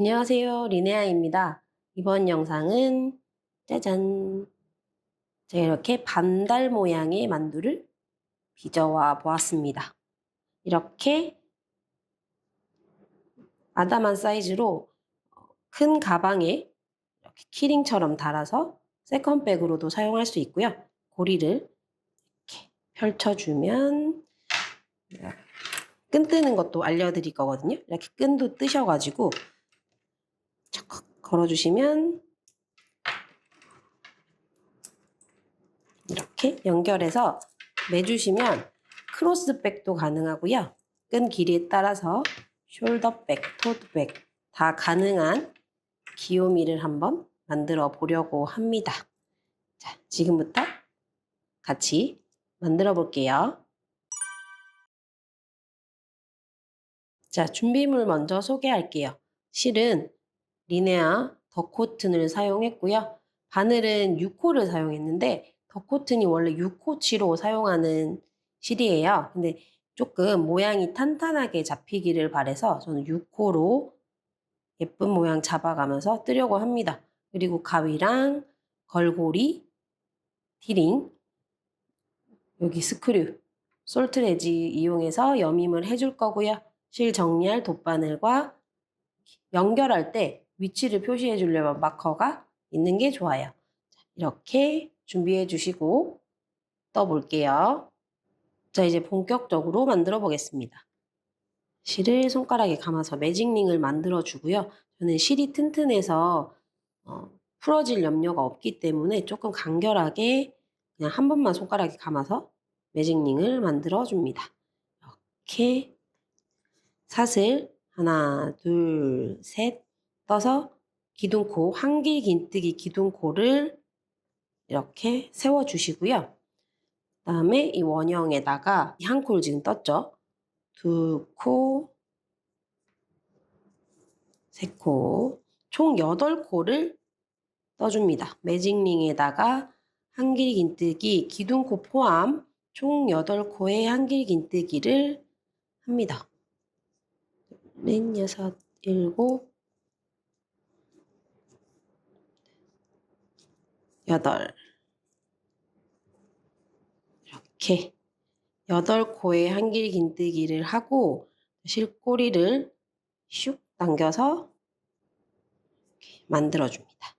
안녕하세요. 리네아입니다. 이번 영상은 짜잔! 제가 이렇게 반달 모양의 만두를 빚어와 보았습니다. 이렇게 아담한 사이즈로 큰 가방에 이렇게 키링처럼 달아서 세컨백으로도 사용할 수 있고요. 고리를 이렇게 펼쳐주면 끈 뜨는 것도 알려드릴 거거든요. 이렇게 끈도 뜨셔가지고 척 걸어주시면 이렇게 연결해서 매주시면 크로스백도 가능하고요. 끈 길이에 따라서 숄더백, 토트백 다 가능한 귀요미를 한번 만들어 보려고 합니다. 자, 지금부터 같이 만들어 볼게요. 자, 준비물 먼저 소개할게요. 실은 리네아 더코튼을 사용했고요. 바늘은 6호를 사용했는데 더코튼이 원래 6호치로 사용하는 실이에요. 근데 조금 모양이 탄탄하게 잡히기를 바래서 저는 6호로 예쁜 모양 잡아가면서 뜨려고 합니다. 그리고 가위랑 걸고리, 티링, 여기 스크류, 솔트레지 이용해서 여밈을 해줄 거고요. 실 정리할 돗바늘과 연결할 때 위치를 표시해 주려면 마커가 있는 게 좋아요. 이렇게 준비해 주시고 떠볼게요. 자, 이제 본격적으로 만들어 보겠습니다. 실을 손가락에 감아서 매직링을 만들어 주고요. 저는 실이 튼튼해서 풀어질 염려가 없기 때문에 조금 간결하게 그냥 한 번만 손가락에 감아서 매직링을 만들어 줍니다. 이렇게 사슬 하나, 둘, 셋 떠서 기둥코, 한길 긴뜨기 기둥코를 이렇게 세워주시고요. 그 다음에 이 원형에다가 한 코를 지금 떴죠. 두 코, 세 코, 총 8코를 떠줍니다. 매직링에다가 한길 긴뜨기, 기둥코 포함 총 8코의 한길 긴뜨기를 합니다. 넷, 여섯, 일곱, 여덟. 이렇게 8코의 한길 긴뜨기를 하고 실꼬리를 슉 당겨서 이렇게 만들어줍니다.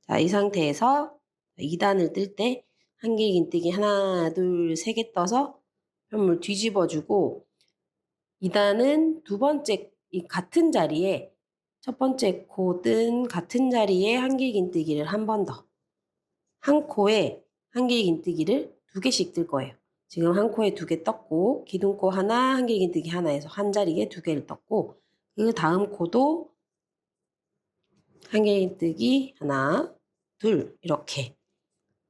자, 이 상태에서 2단을 뜰 때 한길 긴뜨기 하나, 둘, 세 개 떠서 편물 뒤집어주고 2단은 두 번째 이 같은 자리에 첫 번째 코 뜬 같은 자리에 한길 긴뜨기를 한 번 더. 한 코에 한길 긴뜨기를 2개씩 뜰 거예요. 지금 한 코에 2개 떴고 기둥코 하나, 한길 긴뜨기 하나 해서 한 자리에 2개를 떴고 그 다음 코도 한길 긴뜨기 하나, 둘 이렇게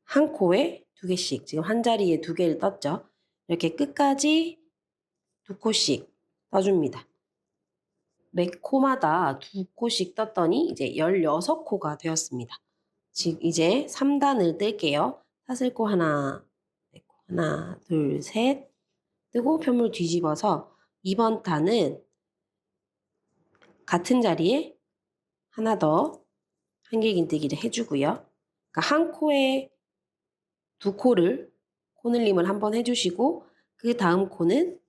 한 코에 2개씩 지금 한 자리에 2개를 떴죠. 이렇게 끝까지 2코씩 떠줍니다. 매 코마다 2코씩 떴더니 이제 16코가 되었습니다. 즉 이제 3단을 뜰게요. 사슬코 하나, 하나, 둘, 셋 뜨고 편물 뒤집어서 이번 단은 같은 자리에 하나 더 한길 긴뜨기를 해주고요. 그러니까 한 코에 2코를 코늘림을 한번 해주시고 그 다음 코는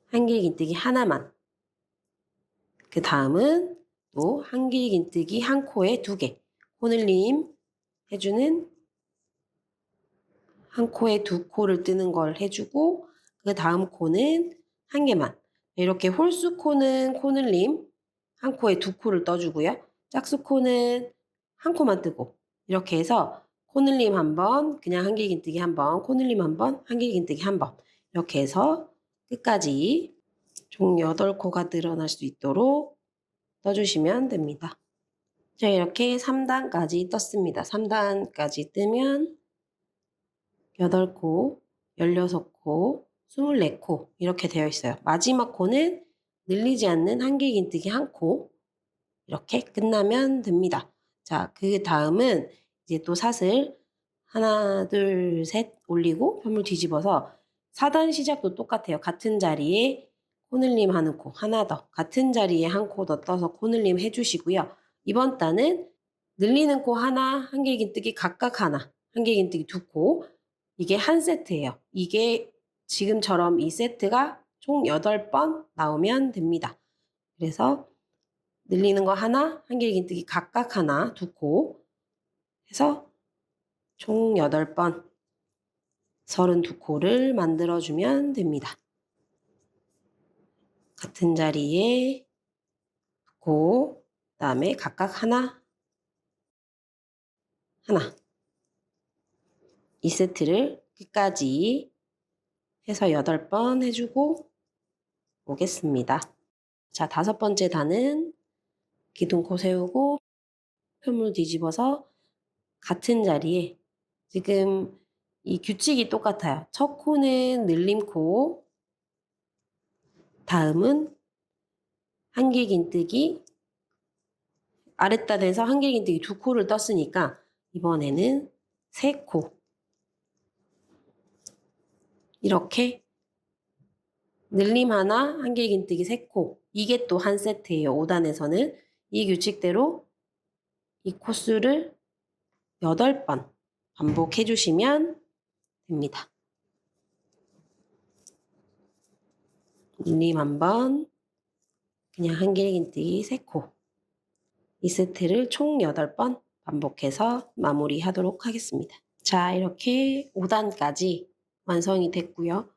한길 긴뜨기 하나만 그 다음은 또 한길 긴뜨기 한 코에 2개 코늘림 해주는 한 코에 2코를 뜨는 걸 해주고 그 다음 코는 한 개만 이렇게 홀수 코는 코늘림 한 코에 2코를 떠주고요. 짝수 코는 한 코만 뜨고 이렇게 해서 코늘림 한 번, 그냥 한길 긴뜨기 한 번, 코늘림 한 번, 한길 긴뜨기 한 번 이렇게 해서 끝까지 총 8코가 늘어날 수 있도록 떠주시면 됩니다. 자, 이렇게 3단까지 떴습니다. 3단까지 뜨면 8코, 16코, 24코 이렇게 되어 있어요. 마지막 코는 늘리지 않는 한길 긴뜨기 한 코 이렇게 끝나면 됩니다. 자, 그 다음은 이제 또 사슬 하나, 둘, 셋 올리고 편물 뒤집어서 4단 시작도 똑같아요. 같은 자리에 코늘림 하는 코 하나 더, 같은 자리에 한 코 더 떠서 코늘림 해주시고요. 이번 단은 늘리는 코 하나, 한길긴뜨기 각각 하나, 한길긴뜨기 두 코, 이게 한 세트예요. 이게 지금처럼 이 세트가 총 8번 나오면 됩니다. 그래서 늘리는 거 하나, 한길긴뜨기 각각 하나, 두 코 해서 총 8번 32코를 만들어주면 됩니다. 같은 자리에 두 코, 그 다음에 각각 하나, 하나. 이 세트를 끝까지 해서 8번 해주고 오겠습니다. 자, 5번째 단은 기둥코 세우고 펴물 뒤집어서 같은 자리에 지금 이 규칙이 똑같아요. 첫 코는 늘림코, 다음은 한길긴뜨기, 아랫단에서 한길긴뜨기 두 코를 떴으니까 이번에는 세 코. 이렇게 늘림 하나, 한길긴뜨기 세 코. 이게 또 한 세트예요. 5단에서는 이 규칙대로 이 코스를 8번 반복해 주시면 됩니다. 늘림 한 번, 그냥 한길긴뜨기 3코. 이 세트를 총 8번 반복해서 마무리하도록 하겠습니다. 자, 이렇게 5단까지 완성이 됐고요.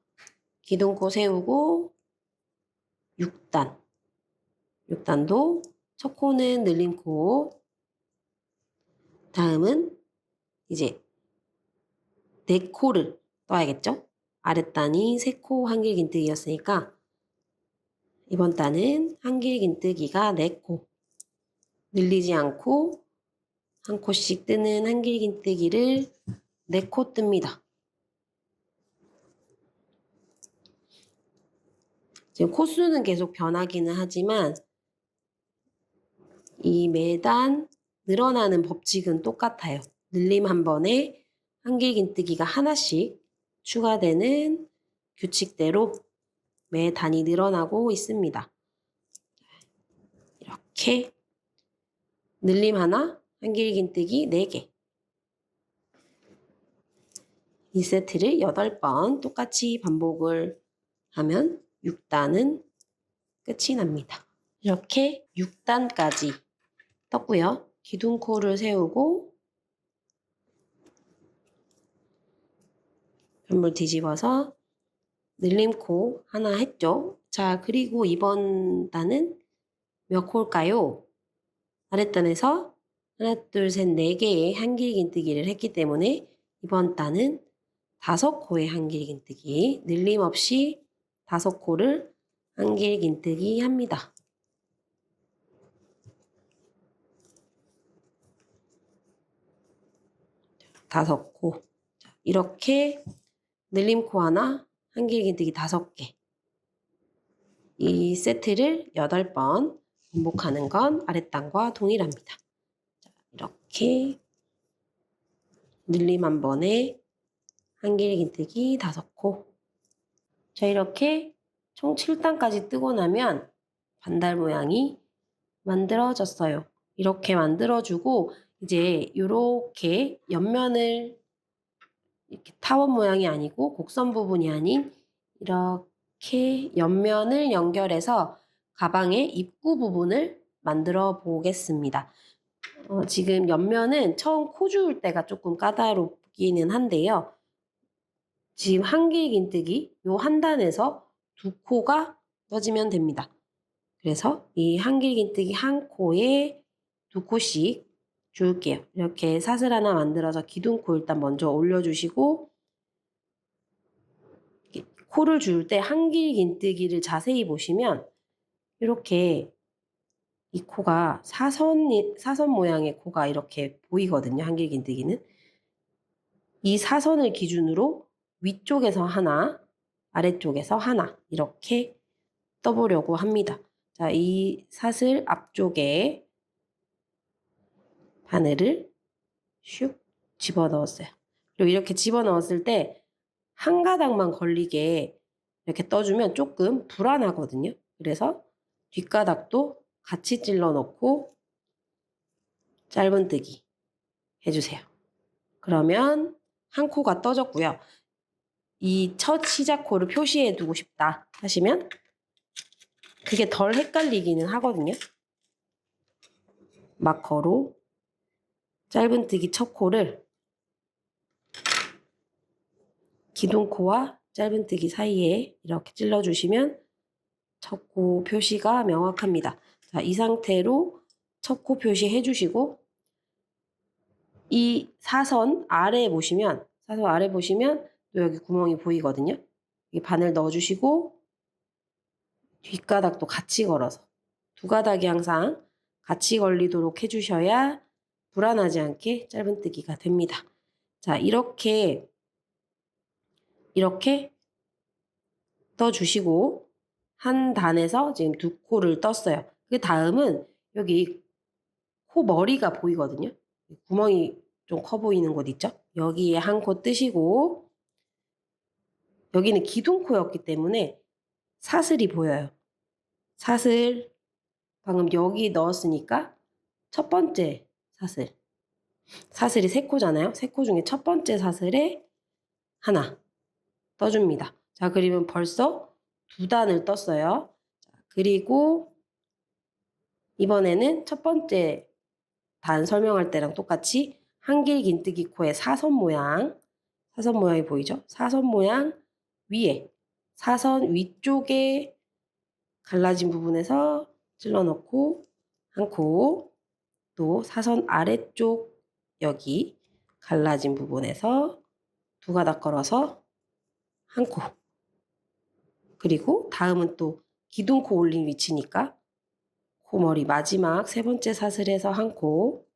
기둥코 세우고 6단. 6단도 첫 코는 늘림코, 다음은 이제 4코를 떠야겠죠? 아랫단이 3코 한길긴뜨기였으니까 이번 단은 한길긴뜨기가 4코. 늘리지 않고 한 코씩 뜨는 한길긴뜨기를 4코 뜹니다. 지금 코수는 계속 변하기는 하지만 이 매단 늘어나는 법칙은 똑같아요. 늘림 한 번에 한길긴뜨기가 하나씩 추가되는 규칙대로 매 단이 늘어나고 있습니다. 이렇게 늘림 하나, 한길긴뜨기 4개. 이 세트를 8번 똑같이 반복을 하면 6단은 끝이 납니다. 이렇게 6단까지 떴고요. 기둥코를 세우고 변물 뒤집어서 늘림코 하나 했죠. 자, 그리고 이번 단은 몇 코일까요? 아랫단에서 하나, 둘, 셋, 4개의 한길긴뜨기를 했기 때문에 이번 단은 5코의 한길긴뜨기, 늘림 없이 5코를 한길긴뜨기 합니다. 5코. 이렇게 늘림코 하나, 한길긴뜨기 5개. 이 세트를 8번 반복하는 건 아랫단과 동일합니다. 이렇게 늘림 한 번에 한길긴뜨기 5코. 자, 이렇게 총 7단까지 뜨고 나면 반달 모양이 만들어졌어요. 이렇게 만들어주고 이제 이렇게 옆면을 이렇게 타원 모양이 아니고 곡선 부분이 아닌 이렇게 옆면을 연결해서 가방의 입구 부분을 만들어 보겠습니다. 지금 옆면은 처음 코 주울 때가 조금 까다롭기는 한데요. 지금 한길긴뜨기 요 한 단에서 2코가 떠지면 됩니다. 그래서 이 한길긴뜨기 한 코에 2코씩 줄게요. 이렇게 사슬 하나 만들어서 기둥코 일단 먼저 올려주시고 코를 줄 때 한길긴뜨기를 자세히 보시면 이렇게 이 코가 사선 모양의 코가 이렇게 보이거든요. 한길긴뜨기는. 이 사선을 기준으로 위쪽에서 하나, 아래쪽에서 하나 이렇게 떠보려고 합니다. 자, 이 사슬 앞쪽에 바늘을 슉 집어넣었어요. 그리고 이렇게 집어넣었을 때 한 가닥만 걸리게 이렇게 떠주면 조금 불안하거든요. 그래서 뒷가닥도 같이 찔러 넣고 짧은뜨기 해주세요. 그러면 한 코가 떠졌고요. 이 첫 시작 코를 표시해 두고 싶다 하시면 그게 덜 헷갈리기는 하거든요. 마커로 짧은뜨기 첫 코를 기둥코와 짧은뜨기 사이에 이렇게 찔러주시면 첫 코 표시가 명확합니다. 자, 이 상태로 첫 코 표시 해주시고 이 사선 아래에 보시면 또 여기 구멍이 보이거든요. 이 바늘 넣어주시고 뒷가닥도 같이 걸어서 두 가닥이 항상 같이 걸리도록 해주셔야 불안하지 않게 짧은뜨기가 됩니다. 자, 이렇게 떠주시고 한 단에서 지금 두 코를 떴어요. 그 다음은 여기 코 머리가 보이거든요. 구멍이 좀 커 보이는 곳 있죠? 여기에 한 코 뜨시고 여기는 기둥코였기 때문에 사슬이 보여요. 사슬 방금 여기 넣었으니까 첫 번째 사슬이 세 코잖아요. 세 코 중에 첫 번째 사슬에 하나 떠줍니다. 자, 그러면 벌써 두 단을 떴어요. 자, 그리고 이번에는 첫 번째 단 설명할 때랑 똑같이 한길 긴뜨기 코의 사선 모양이 보이죠? 사선 모양 위에 사선 위쪽에 갈라진 부분에서 찔러 넣고 한 코, 또 사선 아래쪽 여기 갈라진 부분에서 두 가닥 걸어서 한 코, 그리고 다음은 또 기둥코 올린 위치니까 코머리 마지막 세 번째 사슬에서 한 코,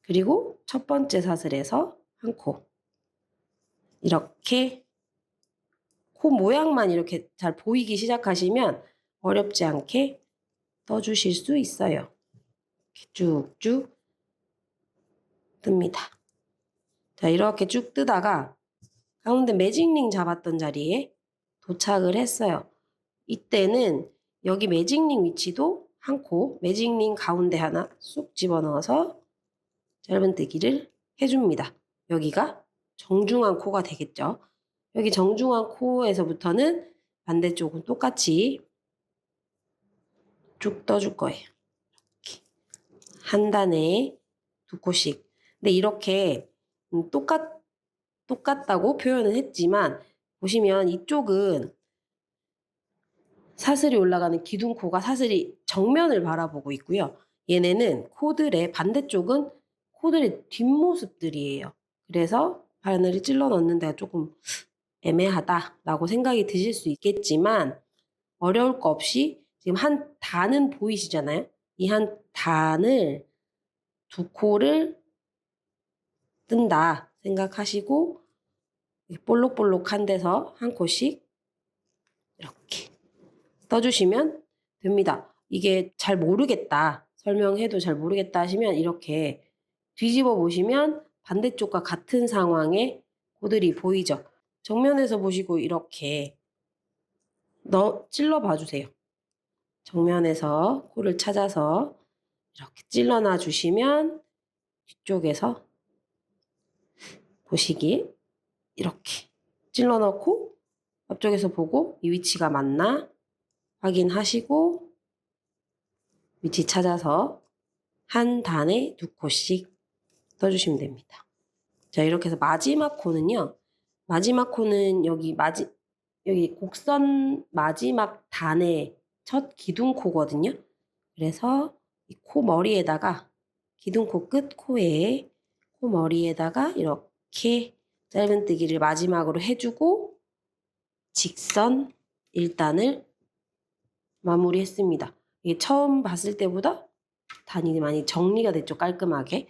그리고 첫 번째 사슬에서 한 코. 이렇게 코 모양만 이렇게 잘 보이기 시작하시면 어렵지 않게 떠주실 수 있어요. 이렇게 쭉쭉 뜹니다. 자, 이렇게 쭉 뜨다가 가운데 매직링 잡았던 자리에 도착을 했어요. 이때는 여기 매직링 위치도 한 코, 매직링 가운데 하나 쑥 집어넣어서 짧은뜨기를 해줍니다. 여기가 정중한 코가 되겠죠. 여기 정중한 코에서부터는 반대쪽은 똑같이 쭉 떠줄 거예요. 이렇게. 한 단에 두 코씩. 근데 이렇게 똑같다고 표현은 했지만 보시면 이쪽은 사슬이 올라가는 기둥코가 사슬이 정면을 바라보고 있고요. 얘네는 코들의 반대쪽은 코들의 뒷모습들이에요. 그래서 바늘을 찔러 넣는 데가 조금 애매하다라고 생각이 드실 수 있겠지만 어려울 거 없이 지금 한 단은 보이시잖아요. 이 한 단을 두 코를 뜬다 생각하시고 볼록볼록한 데서 한 코씩 이렇게 떠주시면 됩니다. 이게 잘 모르겠다, 설명해도 잘 모르겠다 하시면 이렇게 뒤집어 보시면 반대쪽과 같은 상황의 코들이 보이죠. 정면에서 보시고 이렇게 찔러 봐주세요. 정면에서 코를 찾아서 이렇게 찔러놔 주시면 뒤쪽에서 보시기에 이렇게 찔러 넣고 앞쪽에서 보고 이 위치가 맞나 확인하시고 위치 찾아서 한 단에 두 코씩 떠주시면 됩니다. 자, 이렇게 해서 마지막 코는요. 마지막 코는 여기 곡선 마지막 단의 첫 기둥코거든요. 그래서 이 코 머리에다가 기둥코 끝 코에 코 머리에다가 이렇게 짧은뜨기를 마지막으로 해주고 직선 1단을 마무리했습니다. 이게 처음 봤을 때보다 단이 많이 정리가 됐죠. 깔끔하게.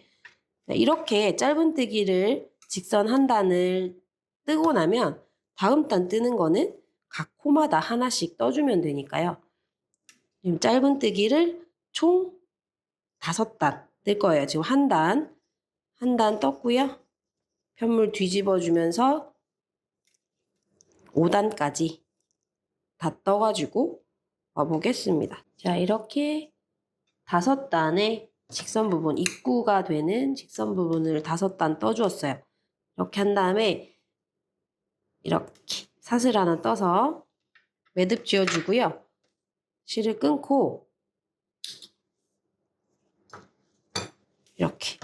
이렇게 짧은뜨기를 직선 한 단을 뜨고 나면 다음 단 뜨는 거는 각 코마다 하나씩 떠주면 되니까요. 지금 짧은뜨기를 총 5단 뜰 거예요. 지금 한 단 떴고요. 편물 뒤집어 주면서 5단까지 다 떠가지고 와보겠습니다. 자, 이렇게 5단의 직선 부분, 입구가 되는 직선 부분을 5단 떠주었어요. 이렇게 한 다음에 이렇게 사슬 하나 떠서 매듭 지어주고요. 실을 끊고 이렇게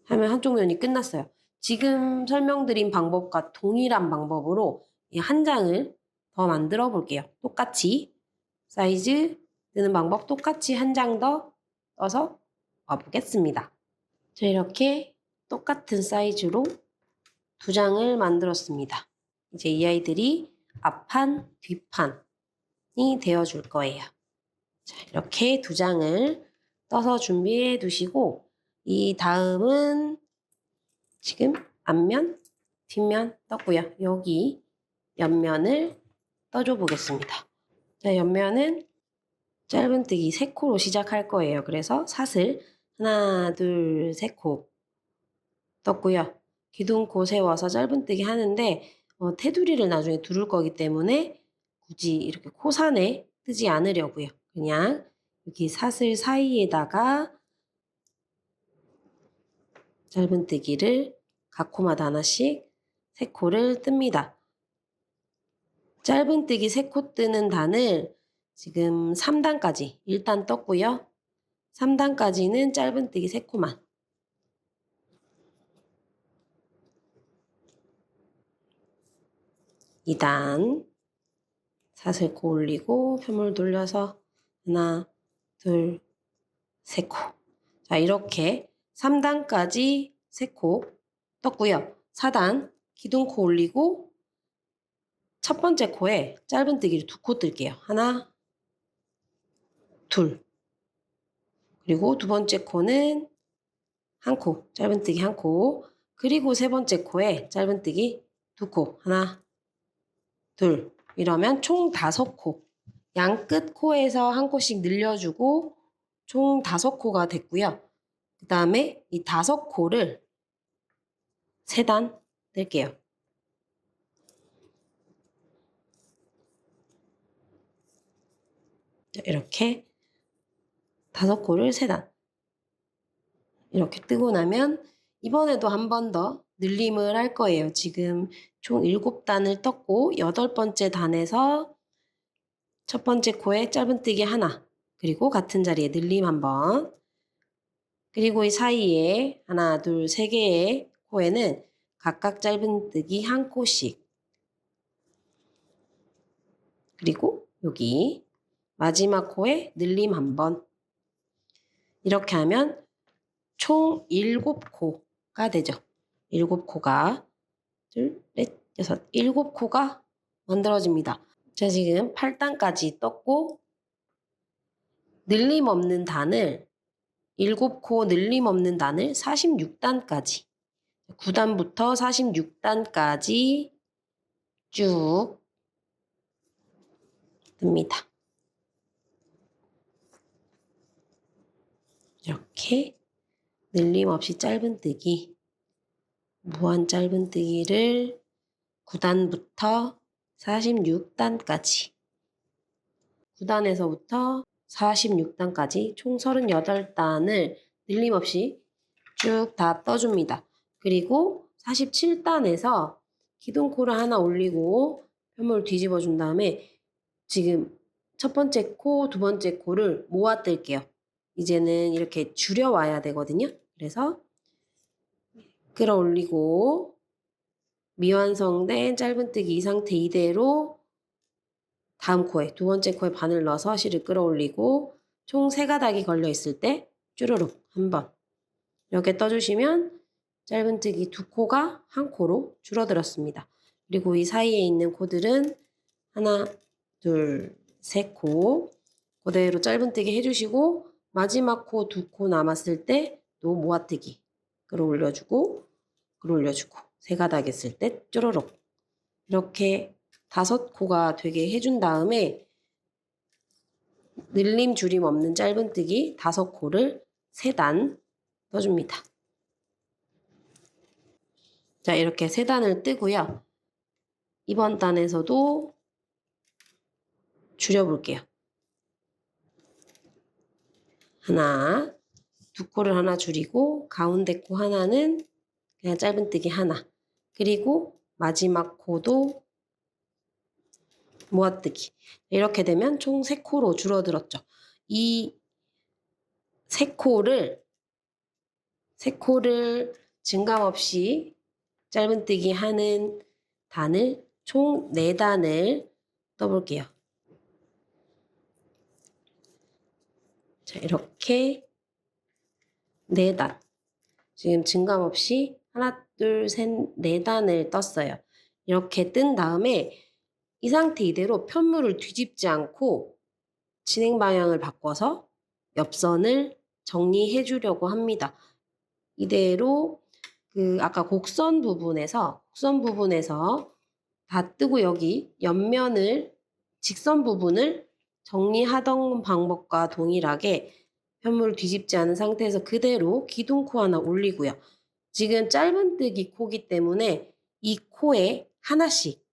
하면 한쪽 면이 끝났어요. 지금 설명드린 방법과 동일한 방법으로 이 한 장을 더 만들어 볼게요. 똑같이 사이즈 뜨는 방법 똑같이 한 장 더 떠서 와보겠습니다. 자, 이렇게 똑같은 사이즈로 2장을 만들었습니다. 이제 이 아이들이 앞판, 뒷판이 되어줄 거예요. 자, 이렇게 2장을 떠서 준비해 두시고 이 다음은 지금 앞면, 뒷면 떴고요. 여기 옆면을 떠줘 보겠습니다. 자, 옆면은 짧은뜨기 3코로 시작할 거예요. 그래서 사슬 하나, 둘, 3코 떴고요. 기둥코 세워서 짧은뜨기 하는데 테두리를 나중에 두를 거기 때문에 굳이 이렇게 코산에 뜨지 않으려고요. 그냥 여기 사슬 사이에다가 짧은뜨기를 각 코마다 하나씩 3코를 뜹니다. 짧은뜨기 3코 뜨는 단을 지금 3단까지 일단 떴고요. 3단까지는 짧은뜨기 3코만. 2단 사슬 코 올리고 표물 돌려서 하나, 둘, 3코. 자, 이렇게 3단까지 3코 떴고요. 4단 기둥코 올리고 첫 번째 코에 짧은뜨기를 2코 뜰게요. 하나, 둘. 그리고 두 번째 코는 한 코, 짧은뜨기 한 코. 그리고 세 번째 코에 짧은뜨기 2코. 하나, 둘. 이러면 총 5코. 양끝 코에서 한 코씩 늘려주고 총 5코가 됐고요. 그 다음에 이 5코를 3단 뜰게요. 이렇게 5코를 3단. 이렇게 뜨고 나면 이번에도 한 번 더 늘림을 할 거예요. 지금 총 7단을 떴고 8번째 단에서 첫 번째 코에 짧은뜨기 하나, 그리고 같은 자리에 늘림 한 번, 그리고 이 사이에 하나, 둘, 3개의 코에는 각각 짧은뜨기 한 코씩, 그리고 여기 마지막 코에 늘림 한 번. 이렇게 하면 총 7코가 되죠. 7코가 둘, 넷, 여섯, 7코가 만들어집니다. 자, 지금 8단까지 떴고 늘림 없는 단을 7코 늘림 없는 단을 46단까지 9단부터 46단까지 쭉 뜹니다. 이렇게 늘림 없이 짧은뜨기 무한 짧은뜨기를 9단부터 46단까지 9단에서부터 46단까지 총 38단을 늘림 없이 쭉 다 떠줍니다. 그리고 47단에서 기둥코를 하나 올리고 편물 뒤집어 준 다음에 지금 첫 번째 코, 두 번째 코를 모아 뜰게요. 이제는 이렇게 줄여 와야 되거든요. 그래서 끌어올리고 미완성된 짧은뜨기 이 상태 이대로 다음 코에 두 번째 코에 바늘 넣어서 실을 끌어올리고 총 3가닥이 걸려 있을 때 쭈루룩 한 번 이렇게 떠주시면 짧은뜨기 2코가 한 코로 줄어들었습니다. 그리고 이 사이에 있는 코들은 하나, 둘, 3코 그대로 짧은뜨기 해주시고 마지막 코 2코 남았을 때 또 모아뜨기 끌어올려주고 3가닥 있을 때 쭈루룩 이렇게 5코가 되게 해준 다음에 늘림 줄임 없는 짧은뜨기 5코를 3단 떠줍니다. 자, 이렇게 3단을 뜨고요. 이번 단에서도 줄여볼게요. 하나, 두 코를 하나 줄이고 가운데 코 하나는 그냥 짧은뜨기 하나. 그리고 마지막 코도 모아뜨기. 이렇게 되면 총 3코로 줄어들었죠. 이 3코를 증감 없이 짧은뜨기 하는 단을 총 4단을 떠볼게요. 자, 이렇게 4단. 지금 증감 없이 하나, 둘, 셋, 4단을 떴어요. 이렇게 뜬 다음에 이 상태 이대로 편물을 뒤집지 않고 진행 방향을 바꿔서 옆선을 정리해 주려고 합니다. 이대로 아까 곡선 부분에서 다 뜨고 여기 옆면을 직선 부분을 정리하던 방법과 동일하게 편물을 뒤집지 않은 상태에서 그대로 기둥코 하나 올리고요. 지금 짧은뜨기 코기 때문에 이 코에 하나씩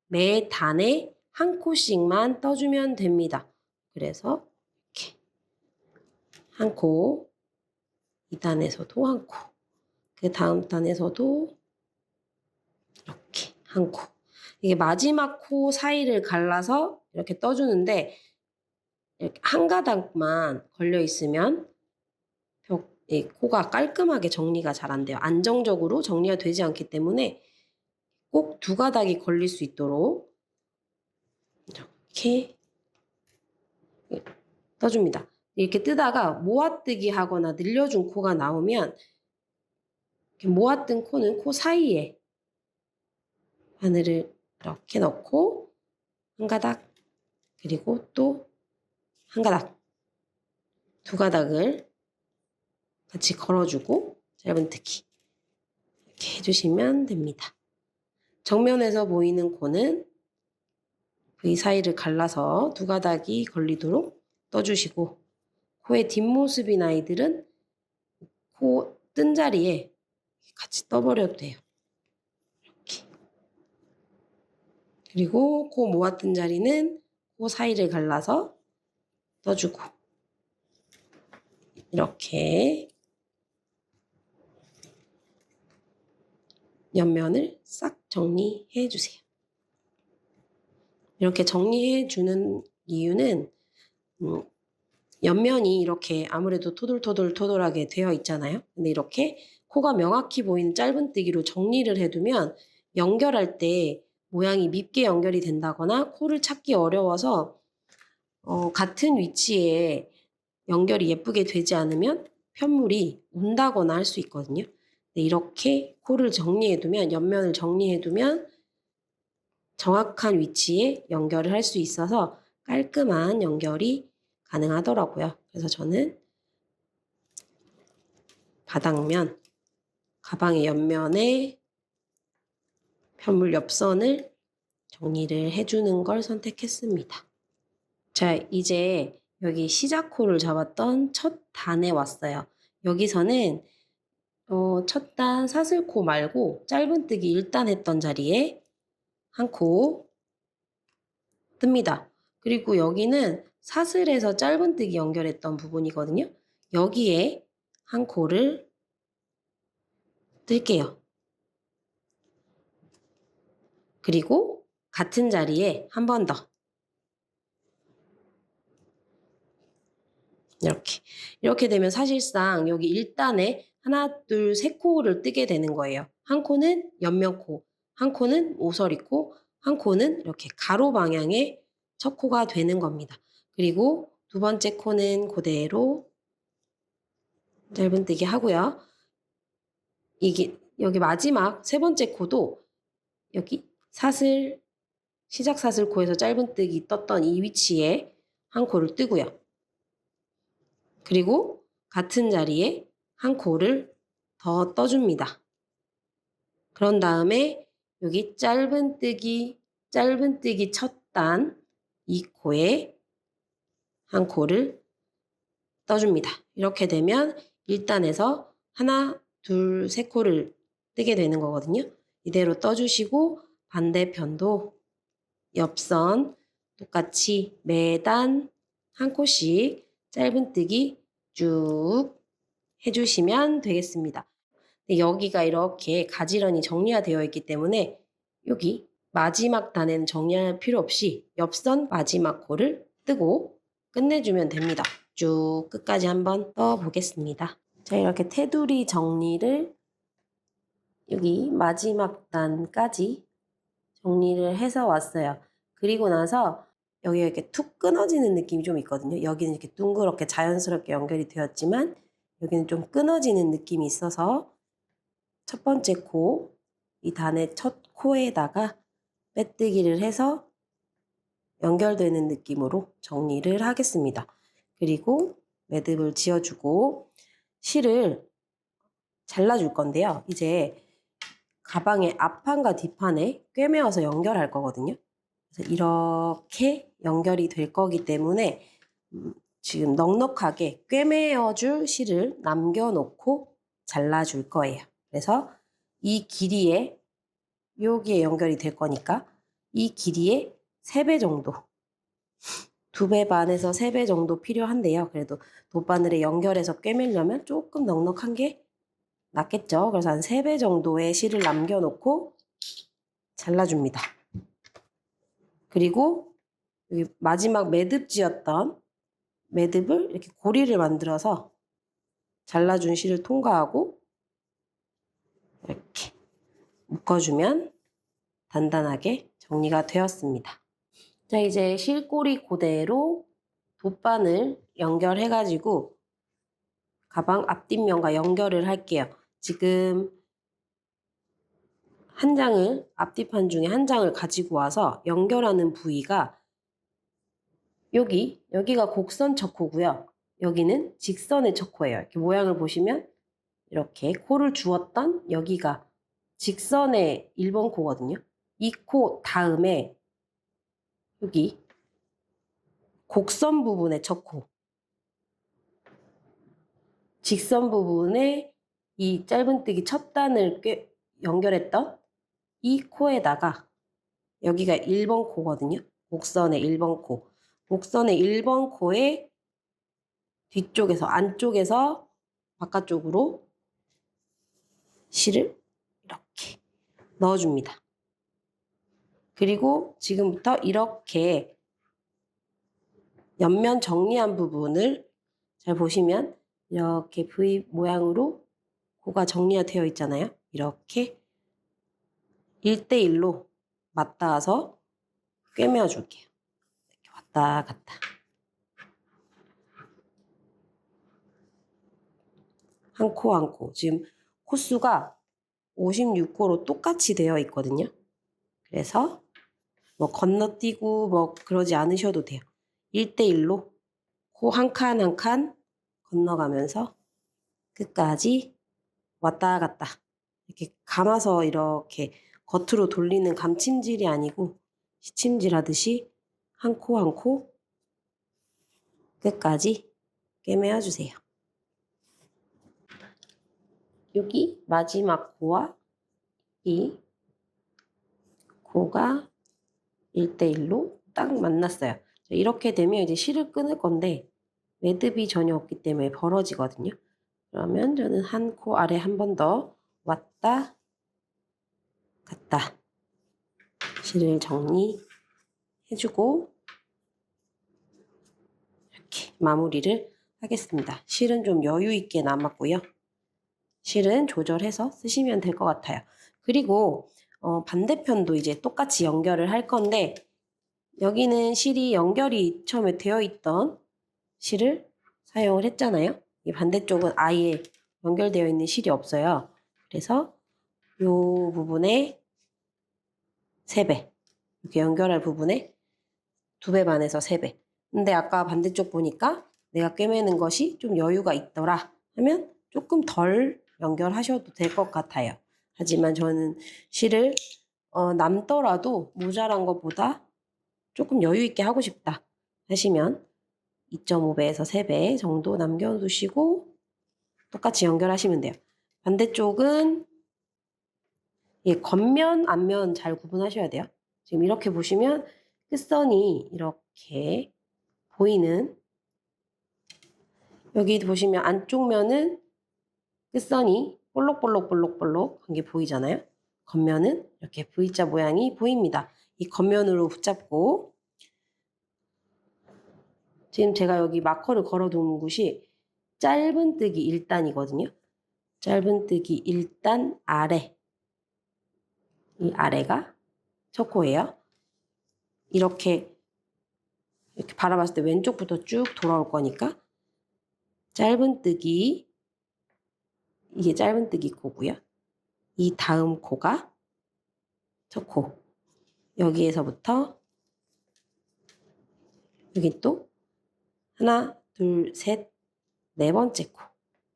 매 단에 한 코씩만 떠주면 됩니다. 그래서 이렇게 한 코, 이 단에서도 한 코, 그 다음 단에서도 이렇게 한 코. 이게 마지막 코 사이를 갈라서 이렇게 떠주는데 이렇게 한 가닥만 걸려 있으면 이 코가 깔끔하게 정리가 잘 안 돼요. 안정적으로 정리가 되지 않기 때문에 꼭 2가닥이 걸릴 수 있도록 이렇게 떠줍니다. 이렇게 뜨다가 모아뜨기 하거나 늘려준 코가 나오면 이렇게 모아뜬 코는 코 사이에 바늘을 이렇게 넣고 한 가닥 그리고 또 한 가닥 2가닥을 같이 걸어주고 짧은뜨기 이렇게 해주시면 됩니다. 정면에서 보이는 코는 V 사이를 갈라서 2가닥이 걸리도록 떠주시고 코의 뒷모습인 아이들은 코 뜬 자리에 같이 떠버려도 돼요. 이렇게. 그리고 코 모아뜬 자리는 코 사이를 갈라서 떠주고 이렇게 옆면을 싹 정리해 주세요. 이렇게 정리해 주는 이유는 옆면이 이렇게 아무래도 토돌토돌하게 되어 있잖아요. 근데 이렇게 코가 명확히 보이는 짧은뜨기로 정리를 해두면 연결할 때 모양이 밉게 연결이 된다거나 코를 찾기 어려워서 같은 위치에 연결이 예쁘게 되지 않으면 편물이 운다거나 할 수 있거든요. 이렇게 코를 정리해두면 옆면을 정리해두면 정확한 위치에 연결을 할 수 있어서 깔끔한 연결이 가능하더라고요. 그래서 저는 바닥면, 가방의 옆면에 편물 옆선을 정리를 해주는 걸 선택했습니다. 자, 이제 여기 시작코를 잡았던 첫 단에 왔어요. 여기서는 첫 단 사슬코 말고 짧은뜨기 1단 했던 자리에 한 코 뜹니다. 그리고 여기는 사슬에서 짧은뜨기 연결했던 부분이거든요. 여기에 한 코를 뜰게요. 그리고 같은 자리에 한 번 더. 이렇게 되면 사실상 여기 1단에 하나, 둘, 3코를 뜨게 되는 거예요. 한 코는 옆면코, 한 코는 모서리코, 한 코는 이렇게 가로 방향의 첫 코가 되는 겁니다. 그리고 2번째 코는 그대로 짧은뜨기 하고요. 여기 마지막 3번째 코도 여기 시작 사슬코에서 짧은뜨기 떴던 이 위치에 한 코를 뜨고요. 그리고 같은 자리에 한 코를 더 떠줍니다. 그런 다음에 여기 짧은뜨기 첫 단 이 코에 한 코를 떠줍니다. 이렇게 되면 1단에서 하나, 둘, 3코를 뜨게 되는 거거든요. 이대로 떠주시고 반대편도 옆선 똑같이 매단 한 코씩 짧은뜨기 쭉 해주시면 되겠습니다. 여기가 이렇게 가지런히 정리가 되어 있기 때문에 여기 마지막 단에는 정리할 필요 없이 옆선 마지막 코를 뜨고 끝내주면 됩니다. 쭉 끝까지 한번 떠보겠습니다. 자, 이렇게 테두리 정리를 여기 마지막 단까지 정리를 해서 왔어요. 그리고 나서 여기가 이렇게 툭 끊어지는 느낌이 좀 있거든요. 여기는 이렇게 둥그렇게 자연스럽게 연결이 되었지만 여기는 좀 끊어지는 느낌이 있어서 첫 번째 코, 이 단의 첫 코에다가 빼뜨기를 해서 연결되는 느낌으로 정리를 하겠습니다. 그리고 매듭을 지어주고 실을 잘라줄 건데요. 이제 가방의 앞판과 뒷판에 꿰매어서 연결할 거거든요. 그래서 이렇게 연결이 될 거기 때문에 지금 넉넉하게 꿰매어줄 실을 남겨놓고 잘라줄 거예요. 그래서 이 길이에 여기에 연결이 될 거니까 이 길이의 3배 정도 2배 반에서 3배 정도 필요한데요. 그래도 돗바늘에 연결해서 꿰매려면 조금 넉넉한 게 낫겠죠. 그래서 한 3배 정도의 실을 남겨놓고 잘라줍니다. 그리고 여기 마지막 매듭 지었던 매듭을 이렇게 고리를 만들어서 잘라준 실을 통과하고 이렇게 묶어주면 단단하게 정리가 되었습니다. 자, 이제 실꼬리 그대로 돗바늘 연결해가지고 가방 앞뒷면과 연결을 할게요. 지금 한 장을 앞뒤판 중에 한 장을 가지고 와서 연결하는 부위가 여기가 곡선 척코고요. 여기는 직선의 척코예요. 이렇게 모양을 보시면 이렇게 코를 주었던 여기가 직선의 1번 코거든요. 이 코 다음에 여기 곡선 부분의 척코, 직선 부분에 이 짧은뜨기 첫 단을 연결했던 이 코에다가 여기가 1번 코거든요. 곡선의 1번 코. 곡선의 1번 코의 뒤쪽에서 안쪽에서 바깥쪽으로 실을 이렇게 넣어줍니다. 그리고 지금부터 이렇게 옆면 정리한 부분을 잘 보시면 이렇게 V 모양으로 코가 정리가 되어 있잖아요. 이렇게 1대1로 맞닿아서 꿰매어 줄게요. 이렇게 왔다 갔다. 한 코 한 코. 지금 코수가 56코로 똑같이 되어 있거든요. 그래서 뭐 건너뛰고 뭐 그러지 않으셔도 돼요. 1대1로 코 한 칸 한 칸 건너가면서 끝까지 왔다 갔다 이렇게 감아서 이렇게 겉으로 돌리는 감침질이 아니고 시침질 하듯이 한 코 한 코 끝까지 꿰매어 주세요. 여기 마지막 코와 이 코가 1대1로 딱 만났어요. 이렇게 되면 이제 실을 끊을 건데 매듭이 전혀 없기 때문에 벌어지거든요. 그러면 저는 한 코 아래 한 번 더 왔다 갔다 실을 정리해주고 이렇게 마무리를 하겠습니다. 실은 좀 여유 있게 남았고요. 실은 조절해서 쓰시면 될 것 같아요. 그리고 반대편도 이제 똑같이 연결을 할 건데 여기는 실이 연결이 처음에 되어 있던 실을 사용을 했잖아요. 이 반대쪽은 아예 연결되어 있는 실이 없어요. 그래서 이 부분에 3배, 이렇게 연결할 부분에 2배 반에서 3배. 근데 아까 반대쪽 보니까 내가 꿰매는 것이 좀 여유가 있더라 하면 조금 덜 연결하셔도 될 것 같아요. 하지만 저는 실을 남더라도 모자란 것보다 조금 여유 있게 하고 싶다 하시면 2.5배에서 3배 정도 남겨두시고 똑같이 연결하시면 돼요. 반대쪽은 겉면, 앞면 잘 구분하셔야 돼요. 지금 이렇게 보시면 끝선이 이렇게 보이는, 여기 보시면 안쪽 면은 끝선이 볼록볼록볼록볼록한 게 보이잖아요. 겉면은 이렇게 V자 모양이 보입니다. 이 겉면으로 붙잡고, 지금 제가 여기 마커를 걸어둔 곳이 짧은뜨기 1단이거든요. 짧은뜨기 1단 아래, 이 아래가 첫 코예요. 이렇게 바라봤을 때 왼쪽부터 쭉 돌아올 거니까 짧은뜨기, 이게 짧은뜨기 코고요. 이 다음 코가 첫 코. 여기에서부터 여기 또 하나, 둘, 셋, 네 번째 코.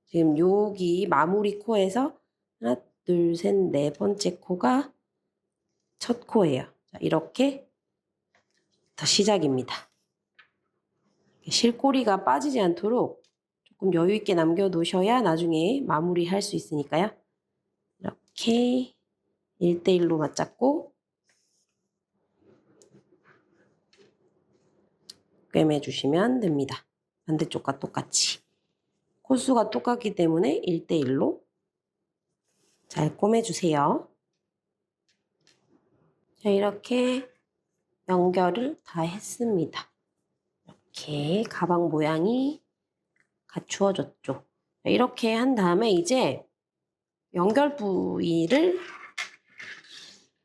지금 여기 마무리 코에서 하나, 둘, 셋, 네 번째 코가 첫 코예요. 자, 이렇게 더 시작입니다. 실꼬리가 빠지지 않도록 조금 여유 있게 남겨놓으셔야 나중에 마무리할 수 있으니까요. 이렇게 1대1로 맞잡고 꿰매주시면 됩니다. 반대쪽과 똑같이. 코수가 똑같기 때문에 1대1로 잘 꿰매주세요. 자, 이렇게 연결을 다 했습니다. 이렇게 가방 모양이 갖추어졌죠. 이렇게 한 다음에 이제 연결 부위를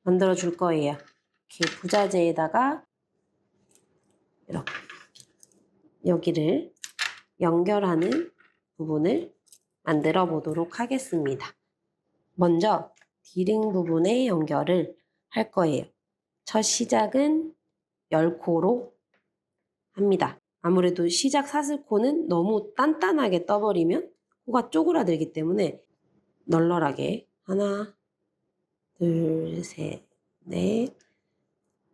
만들어 줄 거예요. 이렇게 부자재에다가 이렇게 여기를 연결하는 부분을 만들어 보도록 하겠습니다. 먼저 D링 부분의 연결을 할 거예요. 첫 시작은 열코로 합니다. 아무래도 시작 사슬코는 너무 단단하게 떠버리면 코가 쪼그라들기 때문에 널널하게 하나, 둘, 셋, 넷,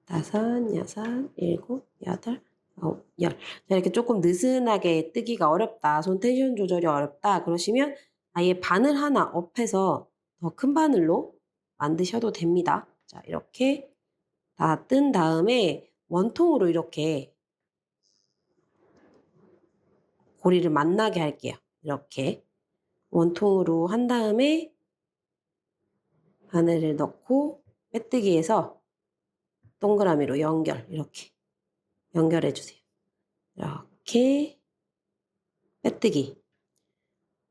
다섯, 여섯, 일곱, 여덟, 아홉, 열. 자, 이렇게 조금 느슨하게 뜨기가 어렵다, 손 텐션 조절이 어렵다 그러시면 아예 바늘 하나 업해서 더 큰 바늘로 만드셔도 됩니다. 자, 이렇게 다 뜬 다음에 원통으로 이렇게 고리를 만나게 할게요. 이렇게 원통으로 한 다음에 바늘을 넣고 빼뜨기해서 동그라미로 이렇게 연결해 주세요. 이렇게 빼뜨기.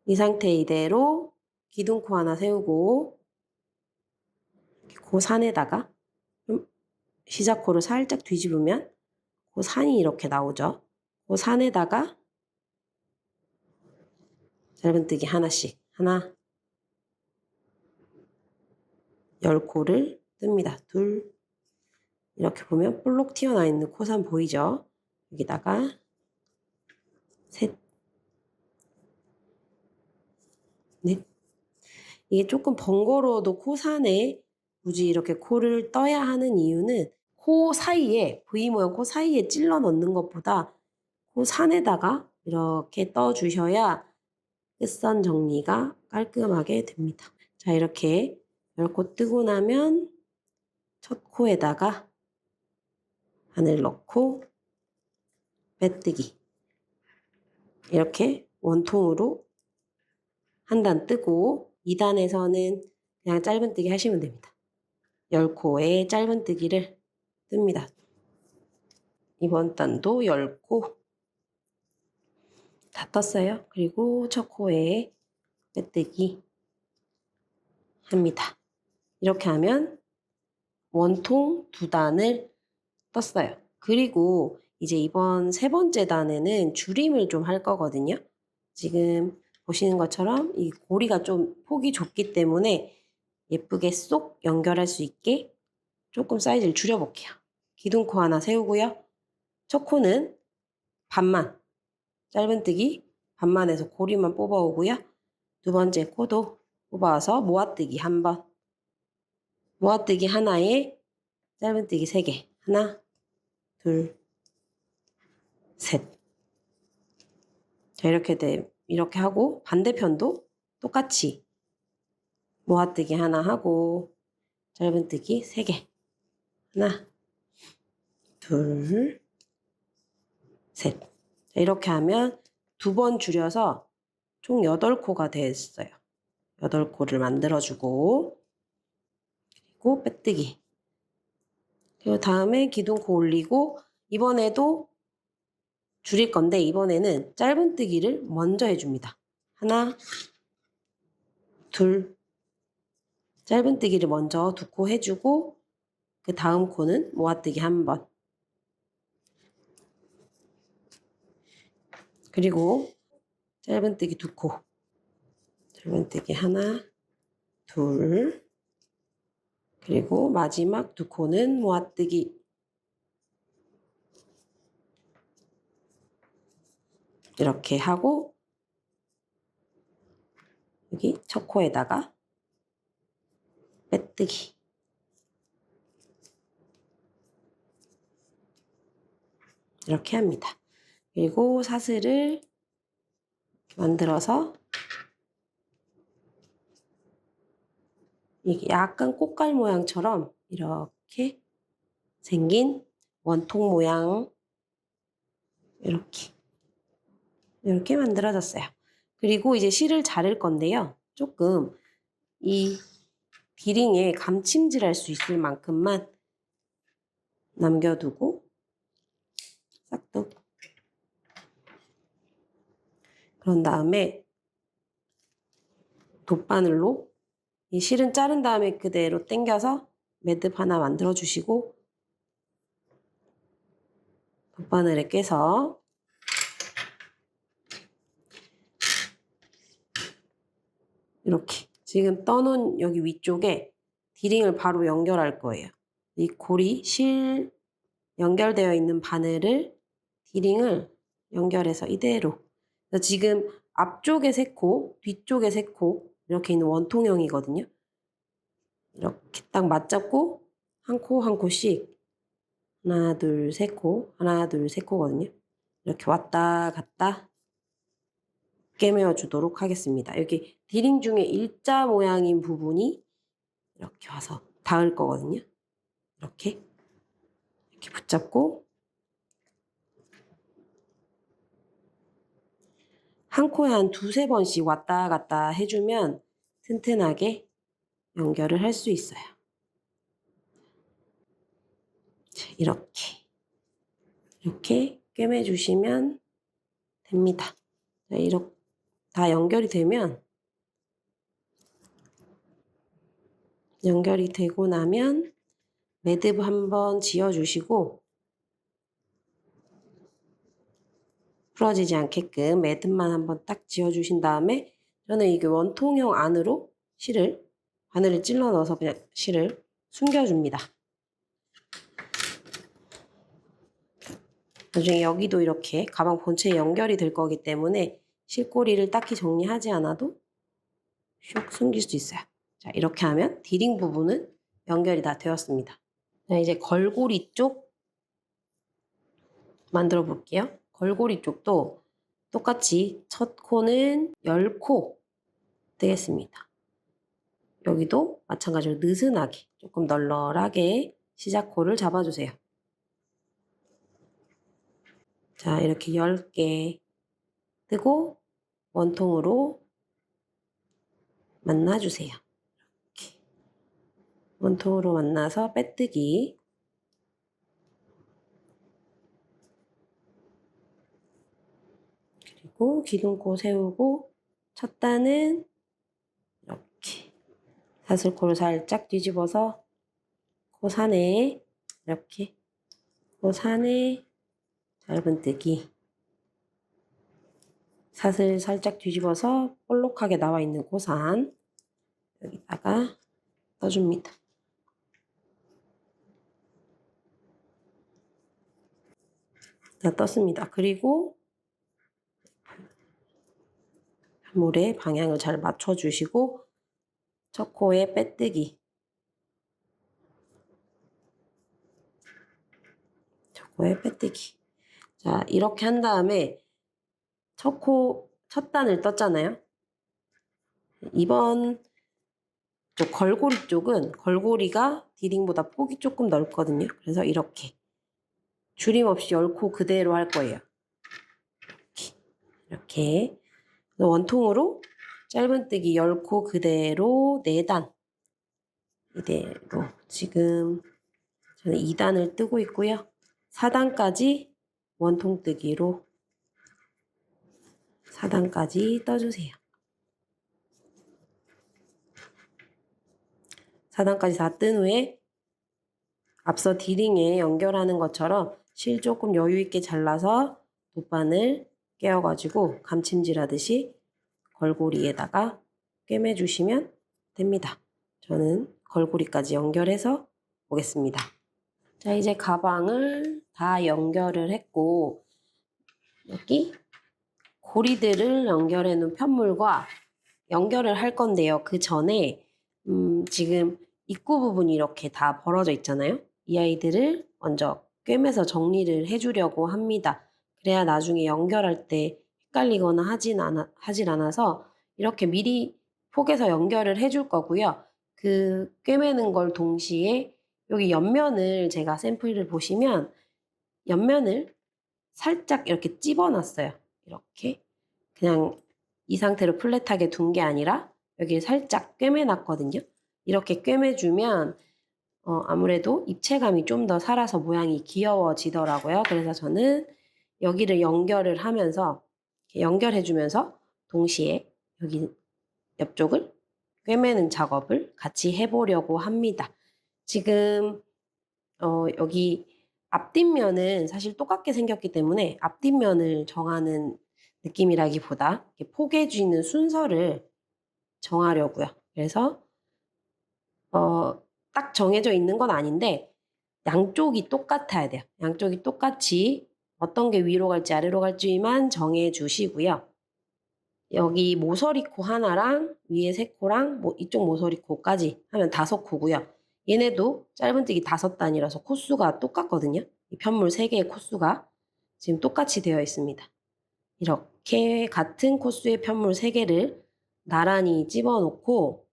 이 상태 이대로 기둥코 하나 세우고 그 산에다가 시작코를 살짝 뒤집으면 그 산이 이렇게 나오죠. 그 산에다가 짧은뜨기 하나씩, 하나, 10코를 뜹니다. 둘, 이렇게 보면 볼록 튀어나와 있는 코산 보이죠? 여기다가 셋, 넷. 이게 조금 번거로워도 코산에 굳이 이렇게 코를 떠야 하는 이유는 코 사이에, V 모양 코 사이에 찔러 넣는 것보다 코 산에다가 이렇게 떠주셔야 끝선 정리가 깔끔하게 됩니다. 자, 이렇게 10코 뜨고 나면 첫 코에다가 바늘 넣고 빼뜨기. 이렇게 원통으로 한 단 뜨고 2단에서는 그냥 짧은뜨기 하시면 됩니다. 10코의 짧은뜨기를 뜹니다. 이번 단도 10코 다 떴어요. 그리고 첫 코에 빼뜨기 합니다. 이렇게 하면 원통 2단을 떴어요. 그리고 이제 이번 세 번째 단에는 줄임을 좀 할 거거든요. 지금 보시는 것처럼 이 고리가 좀 폭이 좁기 때문에 예쁘게 쏙 연결할 수 있게 조금 사이즈를 줄여볼게요. 기둥코 하나 세우고요. 첫 코는 반만, 짧은뜨기 반만 해서 고리만 뽑아오고요. 두 번째 코도 뽑아와서 모아뜨기 한 번, 모아뜨기 하나에 짧은뜨기 3개, 하나, 둘, 셋. 자, 이렇게 하고 반대편도 똑같이 모아뜨기 하나 하고 짧은뜨기 3개, 하나, 둘, 셋. 이렇게 하면 2번 줄여서 총 8코가 됐어요. 8코를 만들어주고, 그리고 빼뜨기. 그리고 다음에 기둥코 올리고, 이번에도 줄일 건데, 이번에는 짧은뜨기를 먼저 해줍니다. 하나, 둘, 짧은뜨기를 먼저 2코 해주고, 그 다음 코는 모아뜨기 1번. 그리고 짧은뜨기 2코. 짧은뜨기 하나, 둘, 그리고 마지막 2코는 모아뜨기. 이렇게 하고 여기 첫 코에다가 빼뜨기. 이렇게 합니다. 그리고 사슬을 만들어서 이게 약간 꽃갈 모양처럼 이렇게 생긴 원통 모양 이렇게 만들어졌어요. 그리고 이제 실을 자를 건데요. 조금 이 디링에 감침질할 수 있을 만큼만 남겨두고 싹둑. 그런 다음에 돗바늘로 이 실은 자른 다음에 그대로 당겨서 매듭 하나 만들어 주시고 돗바늘에 껴서 이렇게 지금 떠놓은 여기 위쪽에 디링을 바로 연결할 거예요. 이 고리 실 연결되어 있는 바늘을 디링을 연결해서 이대로. 그래서 지금 앞쪽에 3코, 뒤쪽에 3코 이렇게 있는 원통형이거든요. 이렇게 딱 맞잡고 한 코 한 코씩 하나 둘 3코 하나 둘 3코거든요. 이렇게 왔다 갔다 꿰매어 주도록 하겠습니다. 여기 디링 중에 일자 모양인 부분이 이렇게 와서 닿을 거거든요. 이렇게 붙잡고 한 코에 한 2~3번씩 왔다 갔다 해주면 튼튼하게 연결을 할 수 있어요. 이렇게 꿰매주시면 됩니다. 이렇게 다 연결이 되고 나면 매듭 한번 지어주시고 풀어지지 않게끔 매듭만 한번 딱 지어주신 다음에 저는 이게 원통형 안으로 바늘을 찔러 넣어서 그냥 실을 숨겨줍니다. 나중에 여기도 이렇게 가방 본체에 연결이 될 거기 때문에 실꼬리를 딱히 정리하지 않아도 슉 숨길 수 있어요. 자, 이렇게 하면 디링 부분은 연결이 다 되었습니다. 자, 이제 걸고리 쪽 만들어 볼게요. 걸고리 쪽도 똑같이 첫 코는 10코 되겠습니다. 여기도 마찬가지로 느슨하게 조금 널널하게 시작코를 잡아주세요. 자, 이렇게 10개 뜨고 원통으로 만나주세요. 이렇게 원통으로 만나서 빼뜨기. 그리고 기둥코 세우고 첫 단은 이렇게 사슬코를 살짝 뒤집어서 코 산에 이렇게 코 산에 짧은뜨기. 사슬 살짝 뒤집어서 볼록하게 나와 있는 고산 여기다가 떠줍니다. 다 떴습니다. 그리고 물에 방향을 잘 맞춰주시고 첫 코에 빼뜨기. 첫 코에 빼뜨기. 자, 이렇게 한 다음에 첫 단을 떴잖아요. 이번 쪽 걸고리 쪽은 걸고리가 디링보다 폭이 조금 넓거든요. 그래서 이렇게 줄임 없이 열코 그대로 할 거예요. 이렇게 원통으로 짧은뜨기 열코 그대로 4단 이대로 지금 저는 2단을 뜨고 있고요. 4단까지 원통뜨기로 4단까지 떠주세요. 4단까지 다 뜬 후에 앞서 디링에 연결하는 것처럼 실 조금 여유 있게 잘라서 돗바늘 깨어가지고 감침질 하듯이 걸고리에다가 꿰매주시면 됩니다. 저는 걸고리까지 연결해서 보겠습니다. 자, 이제 가방을 다 연결을 했고 여기 고리들을 연결해 놓은 편물과 연결을 할 건데요. 그 전에 지금 입구 부분이 이렇게 다 벌어져 있잖아요. 이 아이들을 먼저 꿰매서 정리를 해주려고 합니다. 그래야 나중에 연결할 때 헷갈리거나 하질 않아서 이렇게 미리 포개서 연결을 해줄 거고요. 그 꿰매는 걸 동시에 여기 옆면을 제가 샘플을 보시면 옆면을 살짝 이렇게 찝어놨어요. 이렇게 그냥 이 상태로 플랫하게 둔 게 아니라 여기를 살짝 꿰매놨거든요. 이렇게 꿰매주면 아무래도 입체감이 좀 더 살아서 모양이 귀여워지더라고요. 그래서 저는 여기를 연결을 하면서 연결해주면서 동시에 여기 옆쪽을 꿰매는 작업을 같이 해보려고 합니다. 지금 여기 앞뒷면은 사실 똑같게 생겼기 때문에 앞뒷면을 정하는 느낌이라기보다 포개지는 순서를 정하려고요. 그래서 딱 정해져 있는 건 아닌데 양쪽이 똑같아야 돼요. 양쪽이 똑같이 어떤 게 위로 갈지 아래로 갈지만 정해 주시고요. 여기 모서리코 하나랑 위에 3코랑 이쪽 모서리코까지 하면 5코고요. 얘네도 짧은뜨기 5단이라서 코수가 똑같거든요. 이 편물 3개의 코수가 지금 똑같이 되어 있습니다. 이렇게 같은 코수의 편물 3개를 나란히 집어놓고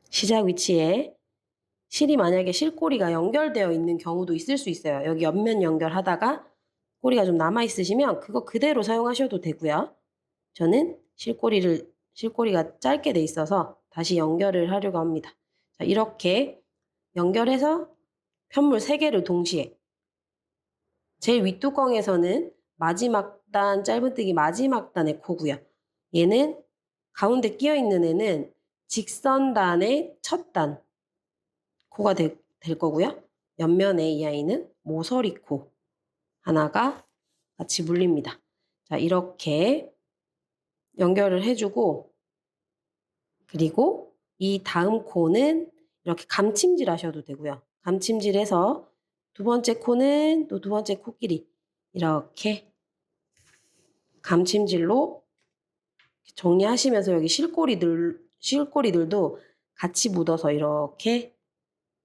시작 위치에 실이 만약에 실꼬리가 연결되어 있는 경우도 있을 수 있어요. 여기 옆면 연결하다가 꼬리가 좀 남아있으시면 그거 그대로 사용하셔도 되고요. 저는 실꼬리가 짧게 돼 있어서 다시 연결을 하려고 합니다. 자, 이렇게 연결해서 편물 3개를 동시에 제일 윗뚜껑에서는 마지막 단 짧은뜨기 마지막 단의 코고요. 얘는 가운데 끼어있는 애는 직선단의 첫 단 코가 될 거고요. 옆면에 이 아이는 모서리코 하나가 같이 물립니다. 자, 이렇게 연결을 해주고 그리고 이 다음 코는 이렇게 감침질 하셔도 되고요. 감침질해서 두 번째 코는 또 두 번째 코끼리 이렇게 감침질로 정리하시면서 여기 실꼬리들도 같이 묻어서 이렇게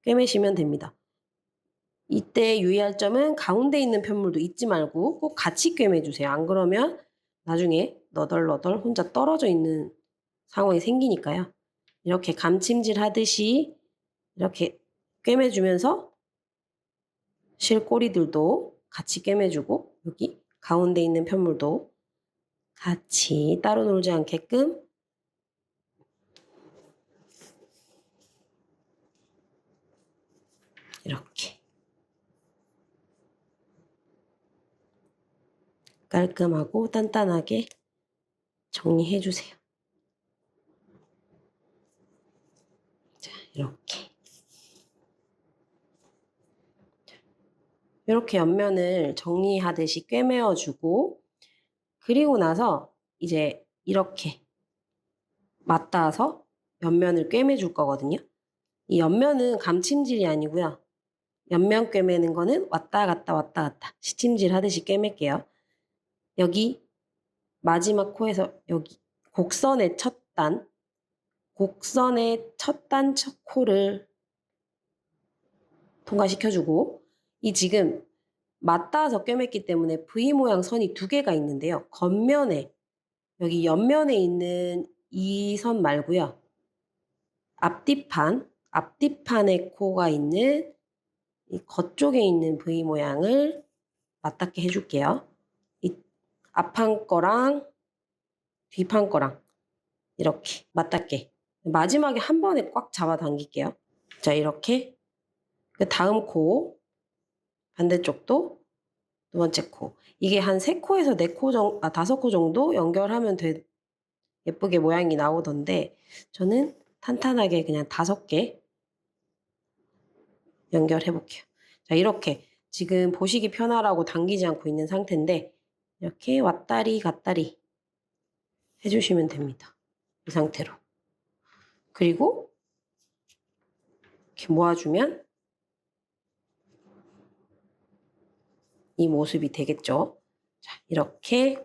꿰매시면 됩니다. 이때 유의할 점은 가운데 있는 편물도 잊지 말고 꼭 같이 꿰매주세요. 안 그러면 나중에 너덜너덜 혼자 떨어져 있는 상황이 생기니까요. 이렇게 감침질 하듯이 이렇게 꿰매주면서 실꼬리들도 같이 꿰매주고 여기 가운데 있는 편물도 같이 따로 놀지 않게끔 이렇게 깔끔하고 단단하게 정리해주세요. 자, 이렇게 옆면을 정리하듯이 꿰매어주고 그리고 나서 이제 이렇게 맞닿아서 옆면을 꿰매줄 거거든요. 이 옆면은 감침질이 아니고요. 옆면 꿰매는 거는 왔다 갔다 시침질 하듯이 꿰맬게요. 여기 마지막 코에서 여기 곡선의 첫 단 첫 코를 통과시켜주고 이 지금 맞닿아서 꿰맸기 때문에 V 모양 선이 2개가 있는데요. 겉면에 여기 옆면에 있는 이 선 말고요. 앞뒤판에 코가 있는 이 겉쪽에 있는 V 모양을 맞닿게 해줄게요. 이 앞판 거랑 뒷판 거랑 이렇게 맞닿게. 마지막에 한 번에 꽉 잡아 당길게요. 자, 이렇게. 그 다음 코, 반대쪽도 두 번째 코. 이게 한 3코에서 4코 정도, 5코 정도 연결하면 예쁘게 모양이 나오던데, 저는 탄탄하게 그냥 5개 연결해 볼게요. 자, 이렇게 지금 보시기 편하라고 당기지 않고 있는 상태인데, 이렇게 왔다리 갔다리 해주시면 됩니다. 이 상태로. 그리고 이렇게 모아주면 이 모습이 되겠죠. 자, 이렇게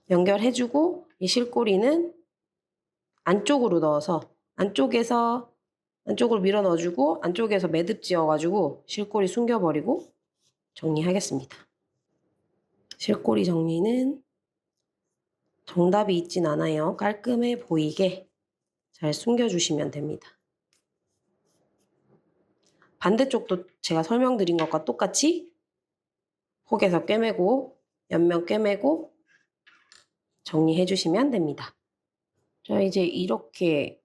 연결해주고 이 실꼬리는 안쪽으로 넣어서 안쪽으로 밀어 넣어주고 안쪽에서 매듭 지어가지고 실꼬리 숨겨버리고 정리하겠습니다. 실꼬리 정리는 정답이 있진 않아요. 깔끔해 보이게 잘 숨겨주시면 됩니다. 반대쪽도 제가 설명드린 것과 똑같이 폭에서 꿰매고 옆면 꿰매고 정리해 주시면 됩니다. 자, 이제 이렇게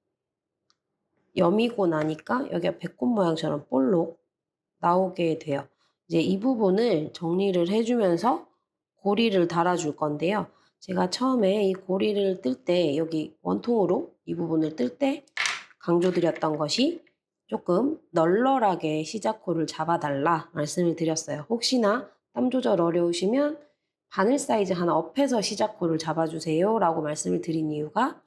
여미고 나니까 여기가 배꼽 모양처럼 볼록 나오게 돼요. 이제 이 부분을 정리를 해주면서 고리를 달아줄 건데요. 제가 처음에 이 고리를 뜰 때 여기 원통으로 이 부분을 뜰 때 강조드렸던 것이 조금 널널하게 시작코를 잡아달라 말씀을 드렸어요. 혹시나 땀 조절 어려우시면 바늘 사이즈 하나 업해서 시작코를 잡아주세요 라고 말씀을 드린 이유가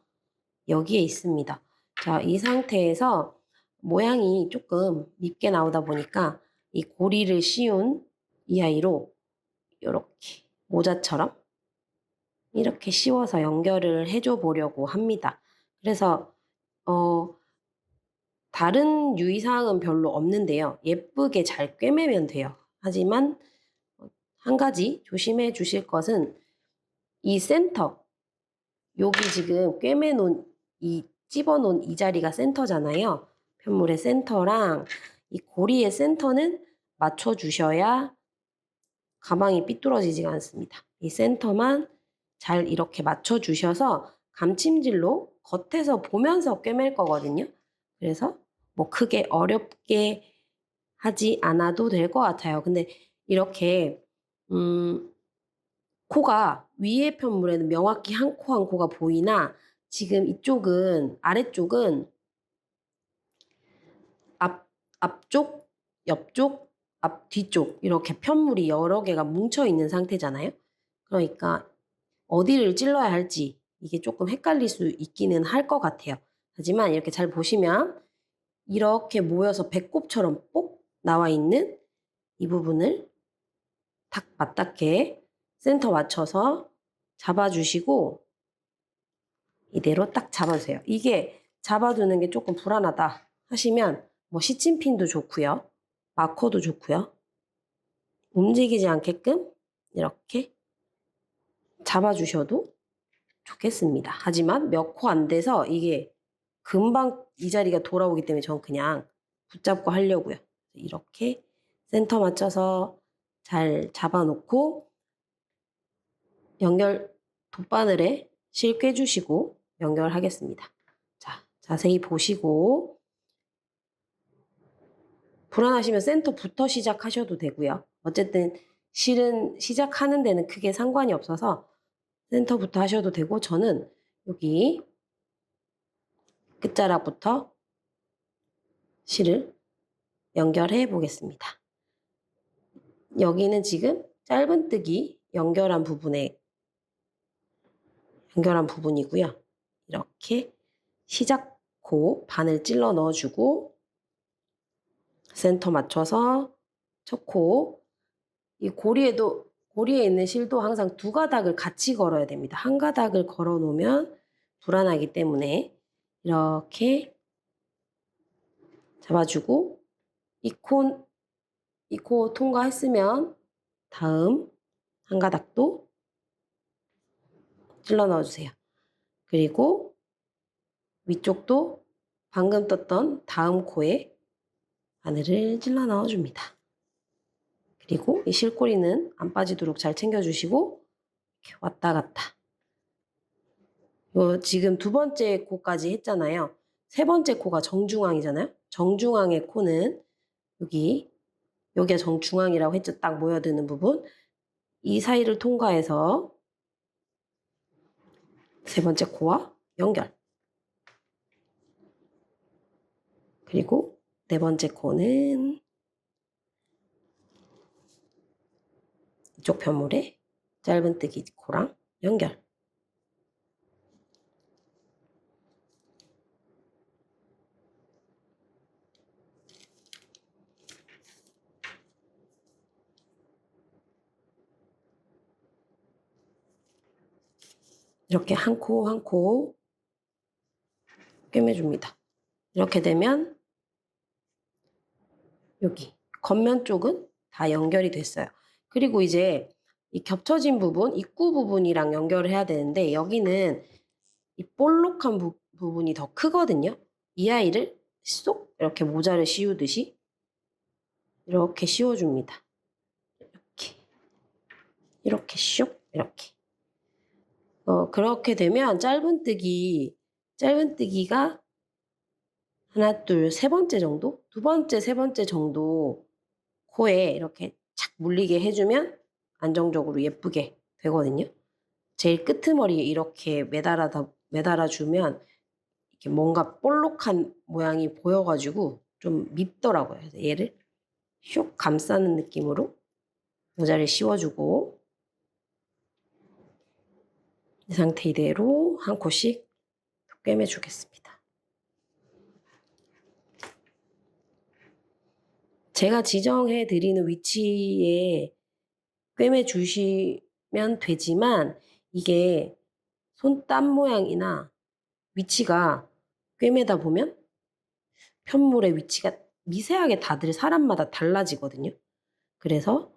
여기에 있습니다. 자, 이 상태에서 모양이 조금 밉게 나오다 보니까 이 고리를 씌운 이 아이로 이렇게 모자처럼 이렇게 씌워서 연결을 해줘 보려고 합니다. 그래서 다른 유의사항은 별로 없는데요. 예쁘게 잘 꿰매면 돼요. 하지만 한 가지 조심해 주실 것은 이 센터, 여기 지금 꿰매놓은 집어놓은 이 자리가 센터잖아요. 편물의 센터랑 이 고리의 센터는 맞춰주셔야 가방이 삐뚤어지지가 않습니다. 이 센터만 잘 이렇게 맞춰주셔서 감침질로 겉에서 보면서 꿰맬 거거든요. 그래서 뭐 크게 어렵게 하지 않아도 될 것 같아요. 근데 이렇게 코가 위에 편물에는 명확히 한 코 한 코가 보이나 지금 이쪽은 아래쪽은 앞쪽, 옆쪽, 뒤쪽 이렇게 편물이 여러 개가 뭉쳐 있는 상태잖아요. 그러니까 어디를 찔러야 할지 이게 조금 헷갈릴 수 있기는 할 것 같아요. 하지만 이렇게 잘 보시면 이렇게 모여서 배꼽처럼 뽁 나와 있는 이 부분을 탁 맞닿게 센터 맞춰서 잡아주시고 이대로 딱 잡아주세요. 이게 잡아두는 게 조금 불안하다 하시면 뭐 시침핀도 좋고요. 마커도 좋고요. 움직이지 않게끔 이렇게 잡아주셔도 좋겠습니다. 하지만 몇 코 안 돼서 이게 금방 이 자리가 돌아오기 때문에 전 그냥 붙잡고 하려고요. 이렇게 센터 맞춰서 잘 잡아놓고 연결 돗바늘에 실 꿰주시고 연결하겠습니다. 자, 자세히 보시고 불안하시면 센터부터 시작하셔도 되고요. 어쨌든 실은 시작하는 데는 크게 상관이 없어서 센터부터 하셔도 되고 저는 여기 끝자락부터 실을 연결해 보겠습니다. 여기는 지금 짧은뜨기 연결한 부분이고요. 이렇게 시작코 반을 찔러 넣어주고 센터 맞춰서 첫 코, 이 고리에 있는 실도 항상 두 가닥을 같이 걸어야 됩니다. 한 가닥을 걸어 놓으면 불안하기 때문에 이렇게 잡아주고 이 코 통과했으면 다음 한 가닥도 찔러 넣어주세요. 그리고 위쪽도 방금 떴던 다음 코에 바늘을 찔러 넣어줍니다. 그리고 이 실꼬리는 안 빠지도록 잘 챙겨주시고 이렇게 왔다 갔다. 지금 두 번째 코까지 했잖아요. 세 번째 코가 정중앙이잖아요. 정중앙의 코는 여기가 정중앙이라고 했죠. 딱 모여드는 부분. 이 사이를 통과해서 세 번째 코와 연결. 그리고 네 번째 코는 이쪽 편물에 짧은뜨기 코랑 연결. 이렇게 한 코 한 코 꿰매줍니다. 이렇게 되면 여기 겉면 쪽은 다 연결이 됐어요. 그리고 이제 이 겹쳐진 부분, 입구 부분이랑 연결을 해야 되는데 여기는 이 볼록한 부분이 더 크거든요. 이 아이를 쏙 이렇게 모자를 씌우듯이 이렇게 씌워줍니다. 이렇게 슉 이렇게. 그렇게 되면 짧은뜨기가 하나, 둘, 세 번째 정도? 두 번째, 세 번째 정도 코에 이렇게 착 물리게 해주면 안정적으로 예쁘게 되거든요. 제일 끄트머리에 이렇게 매달아주면 이렇게 뭔가 볼록한 모양이 보여가지고 좀 밉더라고요. 그래서 얘를 슉 감싸는 느낌으로 모자를 씌워주고 이 상태 이대로 한 코씩 꿰매주겠습니다. 제가 지정해 드리는 위치에 꿰매 주시면 되지만 이게 손땀 모양이나 위치가 꿰매다 보면 편물의 위치가 미세하게 다들 사람마다 달라지거든요. 그래서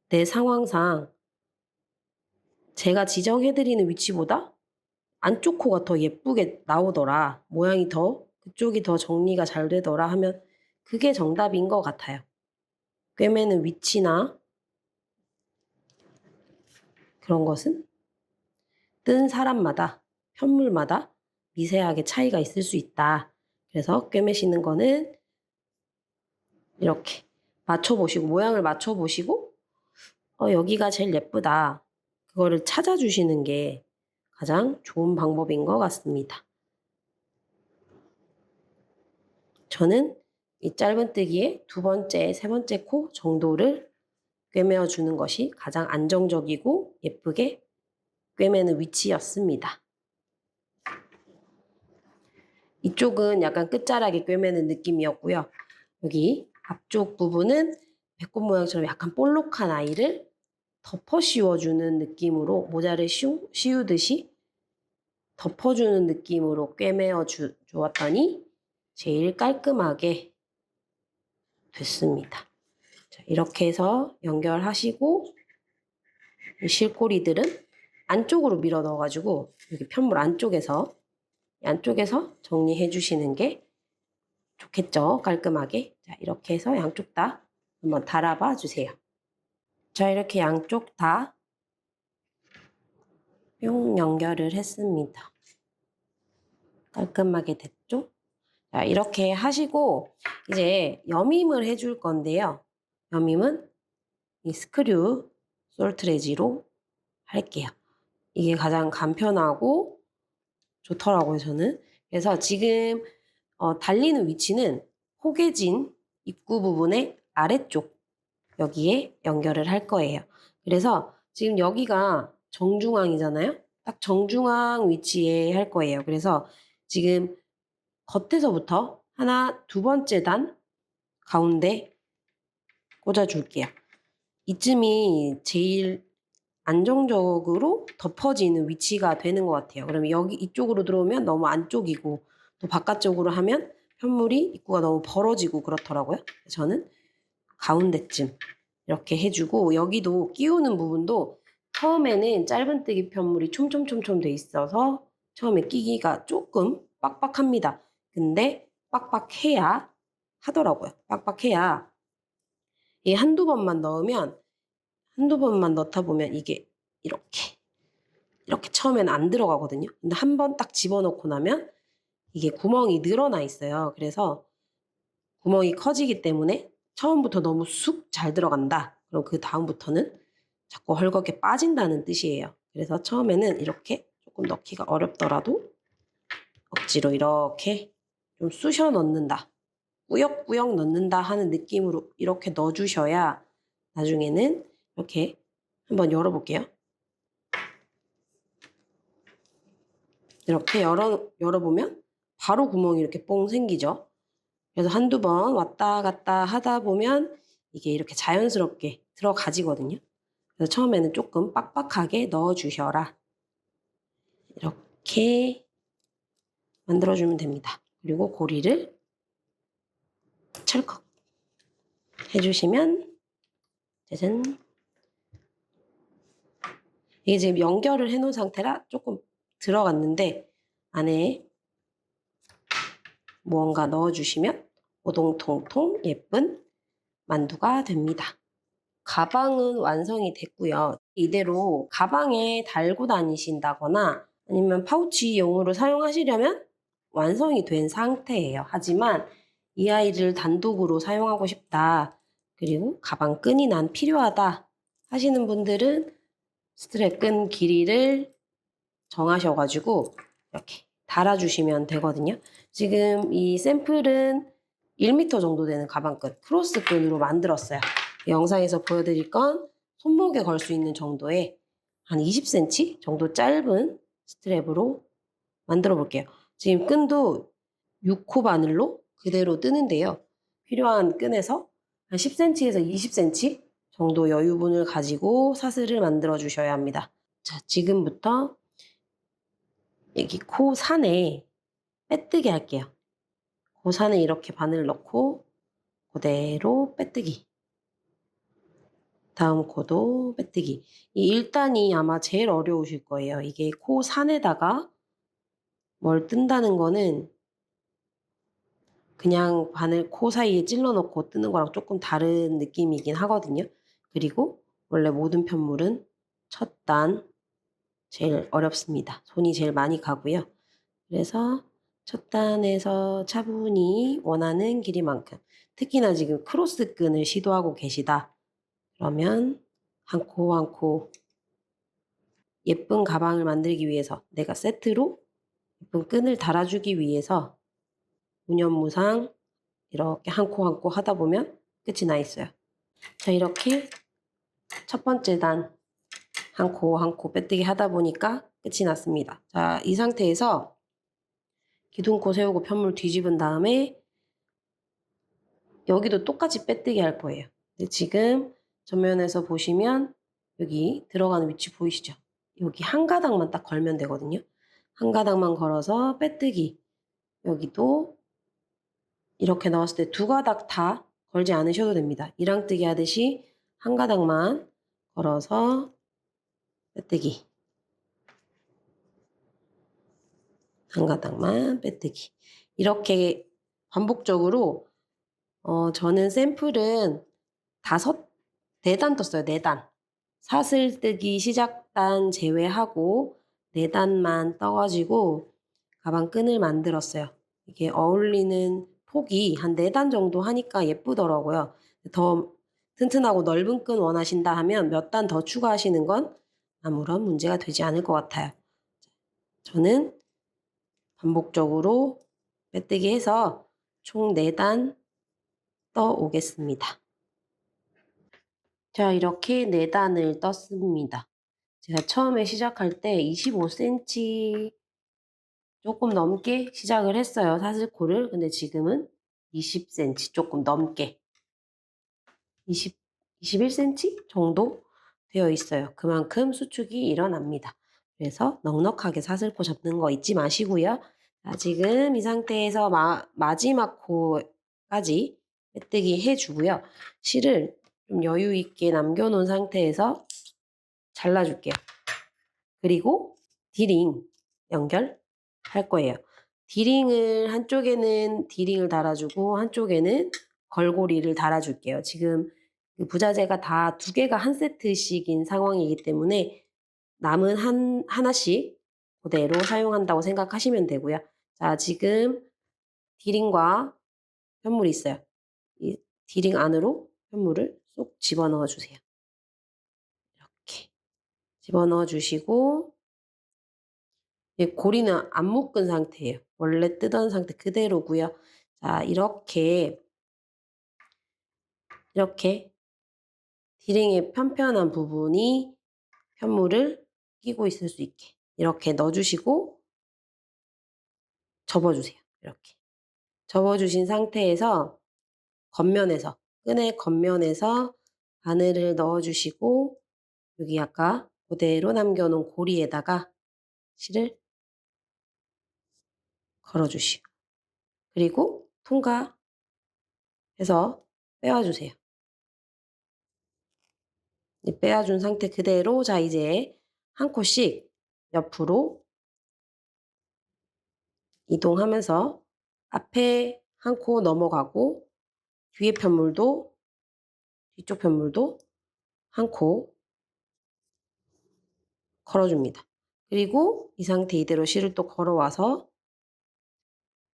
내 상황상 제가 지정해 드리는 위치보다 안쪽 코가 더 예쁘게 나오더라. 모양이 그쪽이 더 정리가 잘 되더라 하면 그게 정답인 것 같아요. 꿰매는 위치나 그런 것은 뜬 사람마다, 편물마다 미세하게 차이가 있을 수 있다. 그래서 꿰매시는 거는 이렇게 맞춰보시고, 모양을 맞춰보시고, 여기가 제일 예쁘다. 그거를 찾아주시는 게 가장 좋은 방법인 것 같습니다. 저는 이 짧은뜨기의 두 번째, 세 번째 코 정도를 꿰매어 주는 것이 가장 안정적이고 예쁘게 꿰매는 위치였습니다. 이쪽은 약간 끝자락에 꿰매는 느낌이었고요. 여기 앞쪽 부분은 배꼽 모양처럼 약간 볼록한 아이를 덮어 씌워주는 느낌으로 모자를 씌우듯이 덮어주는 느낌으로 꿰매어 주었더니 제일 깔끔하게 됐습니다. 자, 이렇게 해서 연결하시고 이 실꼬리들은 안쪽으로 밀어 넣어가지고 여기 편물 안쪽에서 정리해 주시는 게 좋겠죠. 깔끔하게. 자, 이렇게 해서 양쪽 다 한번 달아봐 주세요. 자, 이렇게 양쪽 다 뿅 연결을 했습니다. 깔끔하게 됐죠? 자, 이렇게 하시고 이제 여밈을 해줄 건데요. 여밈은 이 스크류 솔트레지로 할게요. 이게 가장 간편하고 좋더라고요, 저는. 그래서 지금 달리는 위치는 호개진 입구 부분의 아래쪽 여기에 연결을 할 거예요. 그래서 지금 여기가 정중앙이잖아요. 딱 정중앙 위치에 할 거예요. 그래서 지금 겉에서부터 하나, 두 번째 단 가운데 꽂아줄게요. 이쯤이 제일 안정적으로 덮어지는 위치가 되는 것 같아요. 그러면 여기 이쪽으로 들어오면 너무 안쪽이고 또 바깥쪽으로 하면 편물이 입구가 너무 벌어지고 그렇더라고요. 저는 가운데쯤 이렇게 해주고 여기도 끼우는 부분도 처음에는 짧은뜨기 편물이 촘촘촘촘 돼 있어서 처음에 끼기가 조금 빡빡합니다. 근데 빡빡해야 하더라고요. 빡빡해야. 이 한두 번만 넣으면, 한두 번만 넣다 보면 이게 이렇게 처음에는 안 들어가거든요. 근데 한 번 딱 집어넣고 나면 이게 구멍이 늘어나 있어요. 그래서 구멍이 커지기 때문에 처음부터 너무 쑥 잘 들어간다. 그럼 그 다음부터는 자꾸 헐겁게 빠진다는 뜻이에요. 그래서 처음에는 이렇게 조금 넣기가 어렵더라도 억지로 이렇게 좀 쑤셔 넣는다. 꾸역꾸역 넣는다 하는 느낌으로 이렇게 넣어주셔야 나중에는 이렇게 한번 열어볼게요. 이렇게 열어보면 바로 구멍이 이렇게 뽕 생기죠. 그래서 한두 번 왔다 갔다 하다 보면 이게 이렇게 자연스럽게 들어가지거든요. 그래서 처음에는 조금 빡빡하게 넣어주셔라. 이렇게 만들어주면 됩니다. 그리고 고리를 철컥 해주시면 짜잔. 이게 지금 연결을 해놓은 상태라 조금 들어갔는데 안에 무언가 넣어주시면 오동통통 예쁜 만두가 됩니다. 가방은 완성이 됐고요. 이대로 가방에 달고 다니신다거나 아니면 파우치용으로 사용하시려면 완성이 된 상태예요. 하지만 이 아이를 단독으로 사용하고 싶다. 그리고 가방 끈이 난 필요하다 하시는 분들은 스트랩 끈 길이를 정하셔가지고 이렇게 달아주시면 되거든요. 지금 이 샘플은 1m 정도 되는 가방끈, 크로스 끈으로 만들었어요. 영상에서 보여드릴 건 손목에 걸 수 있는 정도의 한 20cm 정도 짧은 스트랩으로 만들어 볼게요. 지금 끈도 6호 바늘로 그대로 뜨는데요. 필요한 끈에서 한 10cm에서 20cm 정도 여유분을 가지고 사슬을 만들어 주셔야 합니다. 자, 지금부터 여기 코 산에 빼뜨기 할게요. 그 산에 이렇게 바늘 넣고 그대로 빼뜨기. 다음 코도 빼뜨기. 이 1단이 아마 제일 어려우실 거예요. 이게 코 산에다가 뭘 뜬다는 거는 그냥 바늘 코 사이에 찔러 넣고 뜨는 거랑 조금 다른 느낌이긴 하거든요. 그리고 원래 모든 편물은 첫 단 제일 어렵습니다. 손이 제일 많이 가고요. 그래서 첫 단에서 차분히 원하는 길이만큼, 특히나 지금 크로스 끈을 시도하고 계시다. 그러면 한 코 한 코 예쁜 가방을 만들기 위해서 내가 세트로 예쁜 끈을 달아주기 위해서 무념무상 이렇게 한 코 한 코 하다 보면 끝이 나 있어요. 자, 이렇게 첫 번째 단 한 코 한 코 빼뜨기 하다 보니까 끝이 났습니다. 자, 이 상태에서 기둥코 세우고 편물 뒤집은 다음에 여기도 똑같이 빼뜨기 할 거예요. 근데 지금 전면에서 보시면 여기 들어가는 위치 보이시죠? 여기 한 가닥만 딱 걸면 되거든요. 한 가닥만 걸어서 빼뜨기. 여기도 이렇게 넣었을 때 두 가닥 다 걸지 않으셔도 됩니다. 이랑뜨기 하듯이 한 가닥만 걸어서 빼뜨기. 한 가닥만 빼뜨기. 이렇게 반복적으로 저는 샘플은 4단 떴어요. 4단. 사슬뜨기 시작단 제외하고 4단만 떠가지고 가방 끈을 만들었어요. 이게 어울리는 폭이 한 4단 정도 하니까 예쁘더라고요. 더 튼튼하고 넓은 끈 원하신다 하면 몇 단 더 추가하시는 건 아무런 문제가 되지 않을 것 같아요. 저는 반복적으로 빼뜨기 해서 총 4단 떠 오겠습니다. 자, 이렇게 4단을 떴습니다. 제가 처음에 시작할 때 25cm 조금 넘게 시작을 했어요. 사슬코를. 근데 지금은 20cm 조금 넘게 21cm 정도 되어 있어요. 그만큼 수축이 일어납니다. 그래서 넉넉하게 사슬코 접는 거 잊지 마시고요. 자, 지금 이 상태에서 마지막 코까지 빼뜨기 해주고요. 실을 좀 여유 있게 남겨놓은 상태에서 잘라줄게요. 그리고 디링 연결할 거예요. 디링을 한쪽에는 디링을 달아주고 한쪽에는 걸고리를 달아줄게요. 지금 그 부자재가 다 2개가 한 세트씩인 상황이기 때문에 남은 하나씩 그대로 사용한다고 생각하시면 되고요. 자, 지금 디링과 편물이 있어요. 이 디링 안으로 편물을 쏙 집어넣어 주세요. 이렇게 집어넣어 주시고 고리는 안 묶은 상태예요. 원래 뜨던 상태 그대로고요. 자, 이렇게 디링의 편편한 부분이 편물을 끼고 있을 수 있게 이렇게 넣어주시고 접어주세요. 이렇게 접어주신 상태에서 끈의 겉면에서 바늘을 넣어주시고 여기 아까 그대로 남겨놓은 고리에다가 실을 걸어주시고 그리고 통과해서 빼와주세요. 빼와준 상태 그대로 자 이제 한 코씩 옆으로 이동하면서 앞에 한 코 넘어가고 뒤쪽 편물도 한 코 걸어줍니다. 그리고 이 상태 이대로 실을 또 걸어와서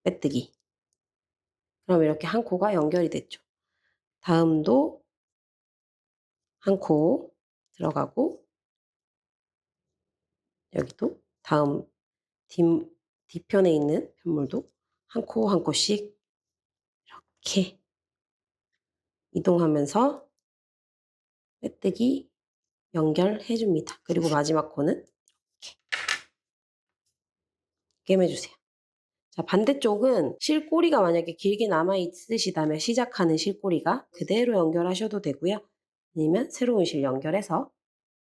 빼뜨기. 그럼 이렇게 한 코가 연결이 됐죠. 다음도 한 코 들어가고 여기도 다음 뒤편에 있는 편물도 한 코 한 코씩 이렇게 이동하면서 빼뜨기 연결해 줍니다. 그리고 마지막 코는 이렇게 꿰매주세요. 자, 반대쪽은 실꼬리가 만약에 길게 남아 있으시다면 시작하는 실꼬리가 그대로 연결하셔도 되고요. 아니면 새로운 실 연결해서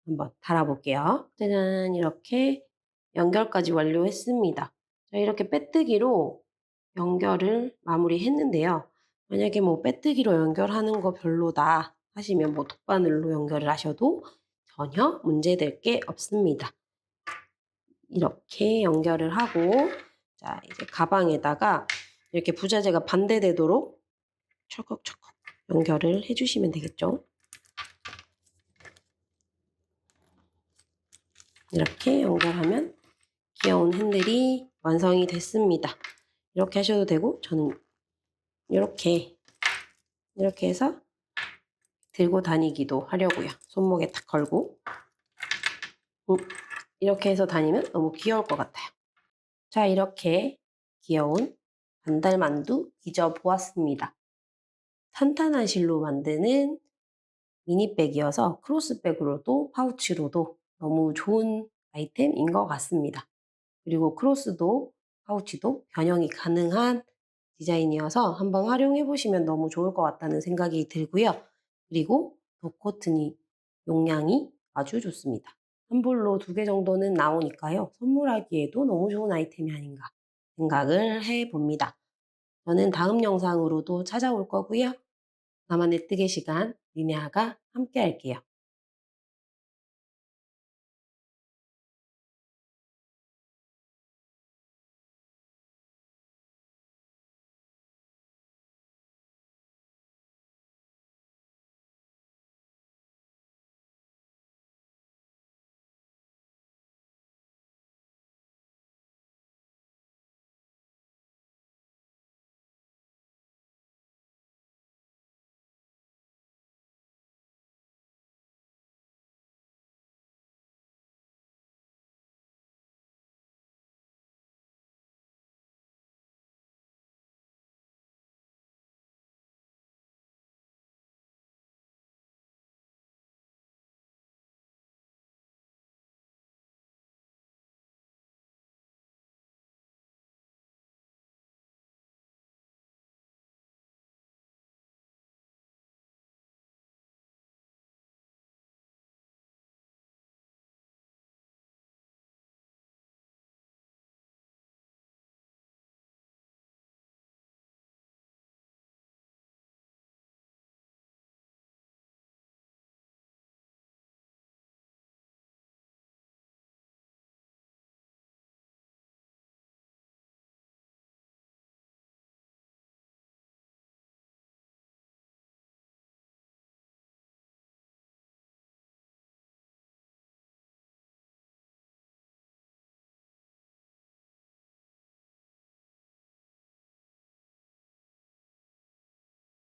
한번 달아볼게요. 짜잔, 이렇게 연결까지 완료했습니다. 자, 이렇게 빼뜨기로 연결을 마무리했는데요. 만약에 뭐 빼뜨기로 연결하는 거 별로다 하시면 뭐 돗바늘로 연결을 하셔도 전혀 문제될 게 없습니다. 이렇게 연결을 하고 자 이제 가방에다가 이렇게 부자재가 반대되도록 철컥철컥 연결을 해주시면 되겠죠. 이렇게 연결하면 귀여운 핸들이 완성이 됐습니다. 이렇게 하셔도 되고 저는 이렇게 해서 들고 다니기도 하려고요. 손목에 탁 걸고 이렇게 해서 다니면 너무 귀여울 것 같아요. 자, 이렇게 귀여운 반달만두 빚어보았습니다. 탄탄한 실로 만드는 미니백이어서 크로스백으로도 파우치로도 너무 좋은 아이템인 것 같습니다. 그리고 크로스도 파우치도 변형이 가능한 디자인이어서 한번 활용해 보시면 너무 좋을 것 같다는 생각이 들고요. 그리고 덧코트니 용량이 아주 좋습니다. 한 볼로 2개 정도는 나오니까요. 선물하기에도 너무 좋은 아이템이 아닌가 생각을 해봅니다. 저는 다음 영상으로도 찾아올 거고요. 나만의 뜨개 시간 리네아가 함께 할게요.